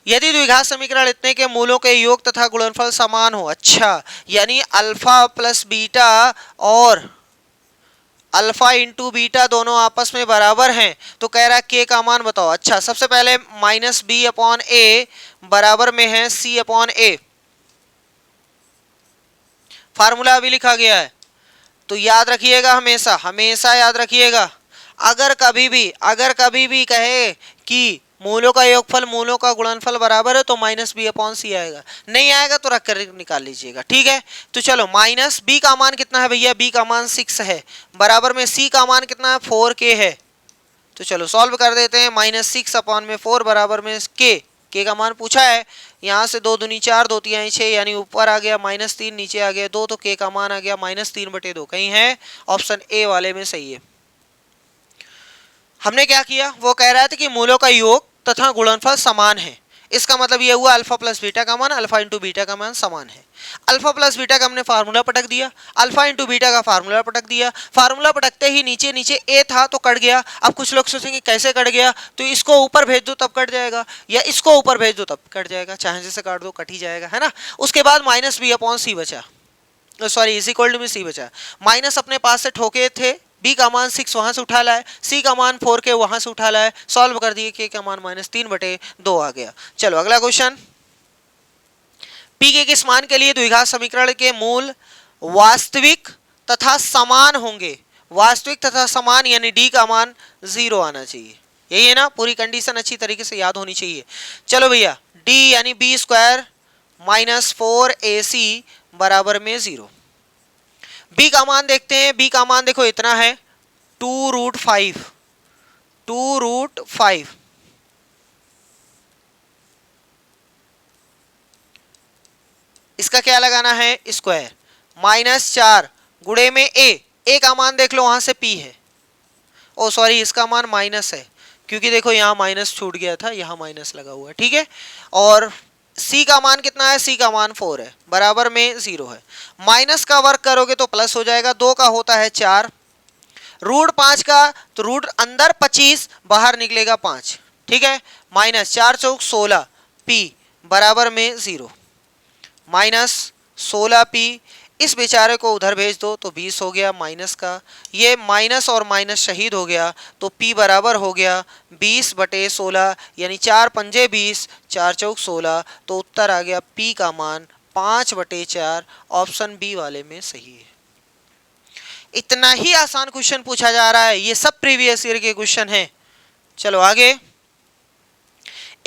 यदि द्विघात समीकरण इतने के मूलों के योग तथा गुणनफल समान हो, अच्छा यानी अल्फा प्लस बीटा और अल्फा इंटू बीटा दोनों आपस में बराबर हैं, तो कह रहा है के का मान बताओ। अच्छा सबसे पहले -b/a बराबर में है c/a, फार्मूला अभी लिखा गया है, तो याद रखिएगा, हमेशा हमेशा याद रखिएगा, अगर कभी भी कहे कि मूलों का योगफल मूलों का गुणनफल बराबर है तो -b/c आएगा, नहीं आएगा तो रख कर निकाल लीजिएगा, ठीक है। तो चलो माइनस b का मान कितना है भैया, b का मान 6 है, बराबर में c का मान कितना है 4k है, तो चलो सॉल्व कर देते हैं। -6/4 बराबर में k का मान पूछा है, यहाँ से 2 दूनी 4 2 तिहाई 6, यानी ऊपर आ गया -3 नीचे आ गया 2, तो k का मान आ गया -3/2, कहीं है, ऑप्शन ए वाले में सही है। हमने क्या किया, वो कह रहा था कि मूलों का योग तथा गुणनफल समान है, इसका मतलब ये हुआ अल्फा प्लस बीटा का मान अल्फा इंटू बीटा का मान समान है। अल्फा प्लस बीटा का हमने फार्मूला पटक दिया, अल्फा इंटू बीटा का फार्मूला पटक दिया, फार्मूला पटकते ही नीचे नीचे ए था तो कट गया। अब कुछ लोग सोचेंगे कैसे कट गया, तो इसको ऊपर भेज दो तब कट जाएगा, या इसको ऊपर भेज दो तब कट जाएगा, चाहे जैसे काट दो कट ही जाएगा, है ना। उसके बाद -b/c बचा, सॉरी इज इक्वल टू में c बचा, माइनस अपने पास से ठोके थे, b का मान 6 वहां से उठा लाए, c का मान 4k वहां से उठा लाए, सॉल्व कर दिए, k का मान -3/2 आ गया। चलो अगला क्वेश्चन, p के किस मान के लिए द्विघात समीकरण के मूल वास्तविक तथा समान होंगे, वास्तविक तथा समान यानी d का मान 0 आना चाहिए, यही है ना, पूरी कंडीशन अच्छी तरीके से याद होनी चाहिए। चलो भैया d यानी b² - 4ac बराबर में 0। b का मान देखते हैं, b का मान देखो इतना है 2√5, 2√5, इसका क्या लगाना है स्क्वायर, -4 गुणे में a का मान देख लो, वहां से p है, ओ सॉरी इसका मान माइनस है, क्योंकि देखो यहाँ माइनस छूट गया था, यहाँ माइनस लगा हुआ है, ठीक है। और c का मान कितना है, c का मान 4 है, बराबर में 0 है, माइनस का वर्ग करोगे तो प्लस हो जाएगा, 2 का होता है 4, √5 का, तो रूट अंदर 25 बाहर निकलेगा 5, ठीक है, -4 चौक 16 p बराबर में 0, -16p इस बेचारे को उधर भेज दो तो 20 हो गया माइनस का, ये माइनस और माइनस शहीद हो गया तो p बराबर हो गया 20/16 यानी 4 पंजे 20, 4 चौक 16, तो उत्तर आ गया p का मान 5/4, ऑप्शन बी वाले में सही है। इतना ही आसान क्वेश्चन पूछा जा रहा है, ये सब प्रीवियस ईयर के क्वेश्चन हैं। चलो आगे,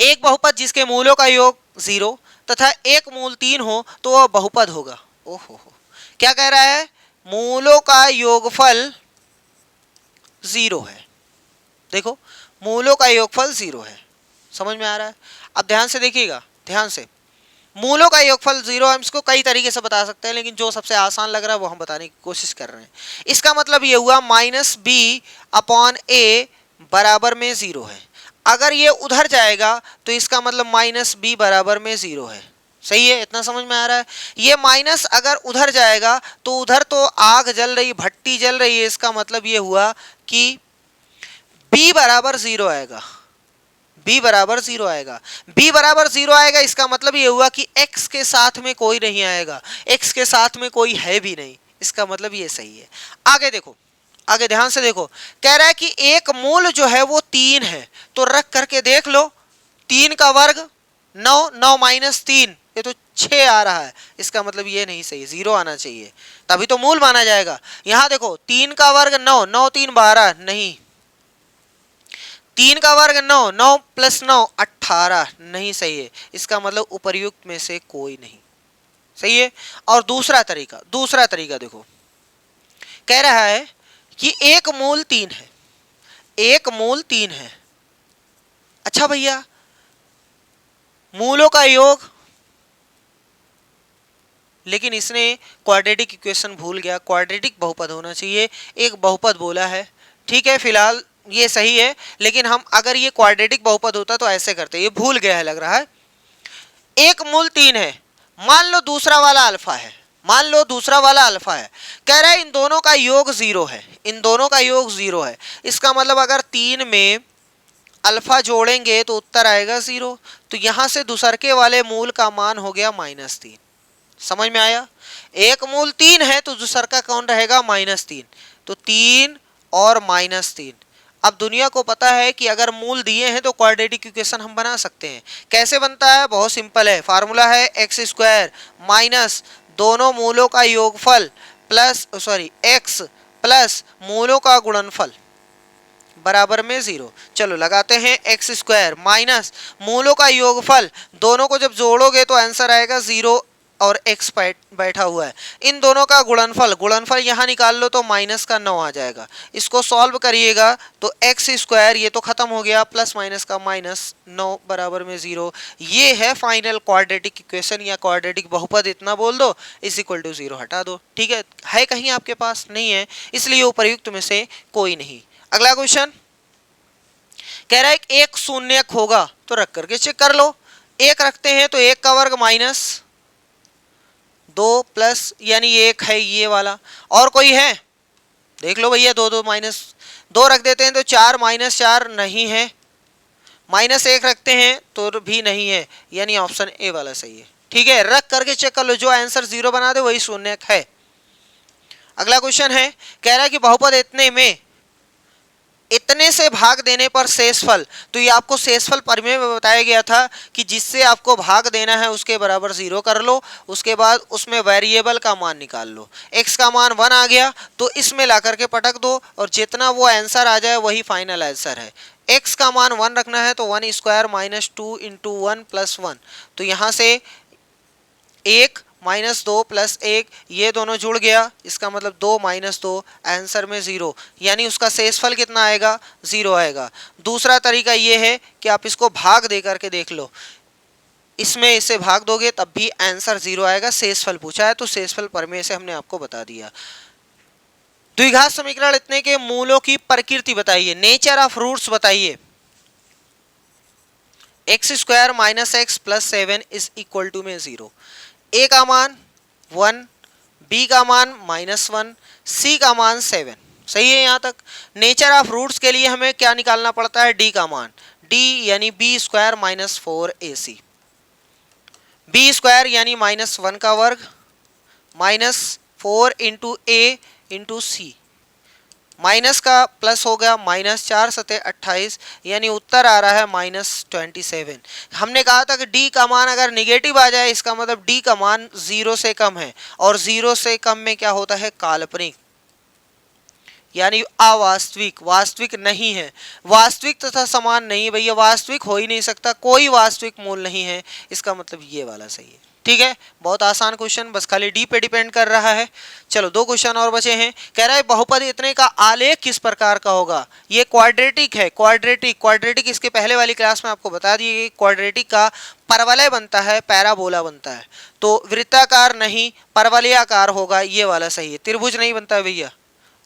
एक बहुपद जिसके मूलों का योग 0 तथा एक मूल 3 हो तो वह बहुपद होगा। ओहो, क्या कह रहा है, मूलों का योगफल 0 है। देखो, मूलों का योगफल 0 है, समझ में आ रहा है। अब ध्यान से देखिएगा, ध्यान से, मूलों का योगफल 0, हम इसको कई तरीके से बता सकते हैं, लेकिन जो सबसे आसान लग रहा है वो हम बताने की कोशिश कर रहे हैं। इसका मतलब ये हुआ -b/a बराबर में 0 है। अगर ये उधर जाएगा तो इसका मतलब -b बराबर में 0 है। सही है, इतना समझ में आ रहा है। ये माइनस अगर उधर जाएगा तो उधर तो आग जल रही, भट्टी जल रही है, इसका मतलब ये हुआ कि b बराबर 0 आएगा, b बराबर 0 आएगा, b बराबर 0 आएगा, इसका मतलब ये हुआ कि x के साथ में कोई नहीं आएगा, x के साथ में कोई है भी नहीं, इसका मतलब ये सही है। आगे देखो, आगे ध्यान से देखो, कह रहा है कि एक मूल जो है वो 3 है, तो रख करके देख लो, 3 का वर्ग 9, 9 माइनस 3, ये तो 6 आ रहा है, इसका मतलब ये नहीं सही, 0 आना चाहिए, तभी तो मूल माना जाएगा। यहां देखो, 3 का वर्ग 9, 9 3 12, नहीं, 3 का वर्ग 9, 9 + 9 18, नहीं सही है, इसका मतलब उपर्युक्त में से कोई नहीं। सही है। और दूसरा तरीका देखो, कह रहा है कि एक मूल 3 है, एक मूल 3 है। अच्छा भैया, मूलों का योग, लेकिन इसने क्वाड्रेटिक इक्वेशन भूल गया, क्वाड्रेटिक बहुपद होना चाहिए, एक बहुपद बोला है, ठीक है, फिलहाल ये सही है, लेकिन हम अगर ये क्वाड्रेटिक बहुपद होता तो ऐसे करते, ये भूल गया है लग रहा है। एक मूल 3 है, मान लो दूसरा वाला अल्फा है, मान लो दूसरा वाला अल्फा है, कह रहा है इन दोनों का योग 0 है, इन दोनों का योग 0 है, इसका मतलब अगर 3 में अल्फा जोड़ेंगे तो उत्तर आएगा 0, तो यहां से दूसरके वाले मूल का मान हो गया -3। समझ में आया, एक मूल 3 है तो दूसरका कौन रहेगा, -3, तो 3 और -3। अब दुनिया को पता है कि अगर मूल दिए हैं तो क्वाड्रेटिक इक्वेशन हम बना सकते हैं। कैसे बनता है, बहुत सिंपल है, फार्मूला है x² माइनस दोनों मूलों का योगफल प्लस x प्लस मूलों का गुणनफल बराबर में 0। चलो लगाते हैं x² माइनस मूलों का योगफल, दोनों को जब जोड़ोगे तो आंसर आएगा 0 और x बैठा हुआ है, इन दोनों का गुणनफल यहाँ निकाल लो तो -9 आ जाएगा, इसको सॉल्व करिएगा तो x², ये तो खत्म हो गया, प्लस माइनस का -9 बराबर में 0। ये है फाइनल क्वाड्रेटिक इक्वेशन या क्वाड्रेटिक बहुपद, इतना बोल दो, = 0 हटा दो। ठीक है कहीं आपके पास नहीं है, इसलिए उपर्युक्त में से कोई नहीं। अगला क्वेश्चन कह रहा है एक शून्यक होगा, तो रख करके चेक कर लो, एक रखते हैं तो 1 का वर्ग -2 प्लस यानी 1 है ये वाला, और कोई है देख लो भैया, 2 2 -2 रख देते हैं तो 4 -4 नहीं है, -1 रखते हैं तो भी नहीं है, यानी ऑप्शन ए वाला सही है। ठीक है, रख करके चेक कर लो, जो आंसर 0 बना दे वही शून्यक है। अगला क्वेश्चन है, कह रहा है कि बहुपद इतने से भाग देने पर शेषफल, तो ये आपको शेषफल परिमेय में बताया गया था कि जिससे आपको भाग देना है उसके बराबर 0 कर लो, उसके बाद उसमें वेरिएबल का मान निकाल लो, x का मान 1 आ गया तो इसमें ला करके पटक दो और जितना वो आंसर आ जाए वही फाइनल आंसर है। x का मान 1 रखना है तो 1² - 2 × 1 + 1, तो यहाँ से 1 -2 + 1, ये दोनों जुड़ गया, इसका मतलब 2 - 2, आंसर में 0, यानी उसका शेषफल कितना आएगा, 0 आएगा। दूसरा तरीका ये है कि आप इसको भाग दे करके देख लो, इसमें इसे भाग दोगे तब भी आंसर 0 आएगा, शेषफल पूछा है तो शेषफल प्रमेय से हमने आपको बता दिया। द्विघात समीकरण इतने के मूलों की प्रकृति बताइए, नेचर ऑफ रूट्स बताइए। x² - x + 7 = में 0, a का मान 1, b का मान -1, c का मान 7। सही है यहाँ तक। नेचर ऑफ रूट्स के लिए हमें क्या निकालना पड़ता है, d का मान, d यानी b² - 4ac, b² यानी -1 का वर्ग -4 इंटू ए इंटू सी, माइनस का प्लस हो गया, -4 सते 28, यानी उत्तर आ रहा है -27। हमने कहा था कि डी का मान अगर निगेटिव आ जाए इसका मतलब डी का मान 0 से कम है, और 0 से कम में क्या होता है, काल्पनिक, यानी अवास्तविक, वास्तविक नहीं है। वास्तविक तथा समान नहीं भैया, वास्तविक हो ही नहीं सकता, कोई वास्तविक मूल नहीं है, इसका मतलब ये वाला सही है। ठीक है, बहुत आसान क्वेश्चन, बस खाली डी पे डिपेंड कर रहा है। चलो 2 क्वेश्चन और बचे हैं। कह रहा है बहुपद इतने का आलेख किस प्रकार का होगा। ये क्वाड्रेटिक है, क्वाड्रेटिक इसके पहले वाली क्लास में आपको बता दिए, क्वाड्रेटिक का परवलय बनता है, पैराबोला बनता है। तो वृत्ताकार नहीं, परवलयाकार होगा, ये वाला सही है, त्रिभुज नहीं बनता है भैया।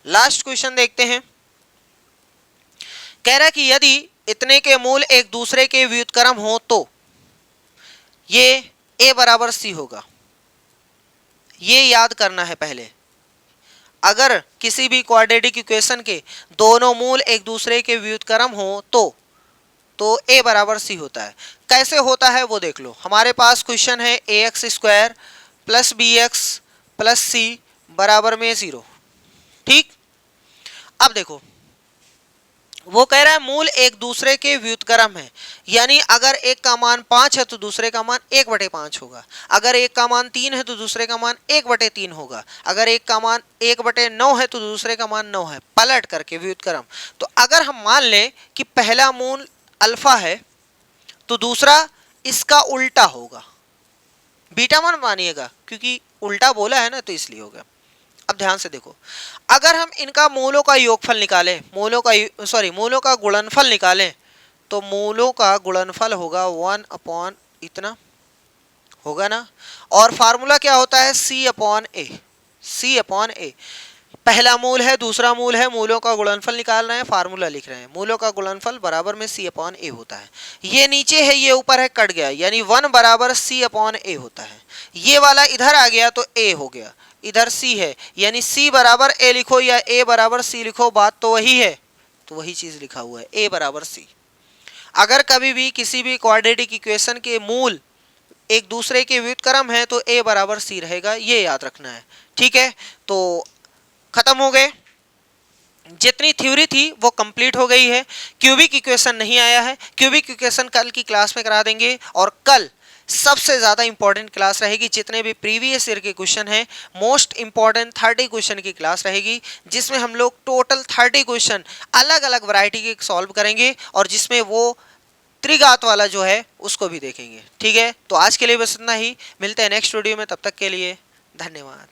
लास्ट क्वेश्चन देखते हैं। कह रहा है कि यदि इतने के मूल एक दूसरे के व्युत्क्रम हो तो ये a बराबर c होगा। ये याद करना है पहले। अगर किसी भी क्वाड्रेटिक इक्वेशन के दोनों मूल एक दूसरे के व्युत्क्रम हो तो a बराबर c होता है। कैसे होता है वो देख लो। हमारे पास क्वेश्चन है ax² plus bx plus c बराबर में 0। ठीक, अब देखो वो कह रहा है मूल एक दूसरे के व्युत्क्रम है, यानी अगर एक का मान 5 है तो दूसरे का मान 1/5 होगा, अगर एक का मान 3 है तो दूसरे का मान 1/3 होगा, अगर एक का मान 1/9 है तो दूसरे का मान 9 है, पलट करके व्युत्क्रम। तो अगर हम मान लें कि पहला मूल अल्फा है तो दूसरा इसका उल्टा होगा, बीटा मान मानिएगा क्योंकि उल्टा बोला है ना तो इसलिए होगा। अब ध्यान से देखो, अगर हम इनका मूलों का योगफल निकालें, मूलों का गुणनफल निकालें, तो मूलों का गुणनफल होगा 1 अपॉन इतना होगा ना। और फार्मूला क्या होता है, c अपॉन ए। पहला मूल है, दूसरा मूल है, मूलों का गुणनफल निकाल रहे हैं, फार्मूला लिख रहे हैं, मूलों का गुणनफल बराबर में c अपॉन ए होता है। ये नीचे है, ये ऊपर है, कट गया, यानी 1 बराबर c अपॉन ए होता है। ये वाला इधर आ गया तो a हो गया, इधर c है, यानी c बराबर a लिखो या a बराबर c लिखो, बात तो वही है, तो वही चीज लिखा हुआ है, a बराबर c। अगर कभी भी किसी भी क्वाड्रेटिक इक्वेशन के मूल एक दूसरे के व्युत्क्रम है तो a बराबर c रहेगा, ये याद रखना है। ठीक है, तो खत्म हो गए, जितनी थ्योरी थी वो कंप्लीट हो गई है। क्यूबिक इक्वेशन नहीं आया है, क्यूबिक इक्वेशन कल की क्लास में करा देंगे, और कल सबसे ज़्यादा इंपॉर्टेंट क्लास रहेगी, जितने भी प्रीवियस ईयर के क्वेश्चन हैं मोस्ट इंपॉर्टेंट 30 क्वेश्चन की क्लास रहेगी, जिसमें हम लोग टोटल 30 क्वेश्चन अलग अलग वैरायटी के सॉल्व करेंगे, और जिसमें वो त्रिघात वाला जो है उसको भी देखेंगे। ठीक है, तो आज के लिए बस इतना ही, मिलते हैं नेक्स्ट वीडियो में, तब तक के लिए धन्यवाद।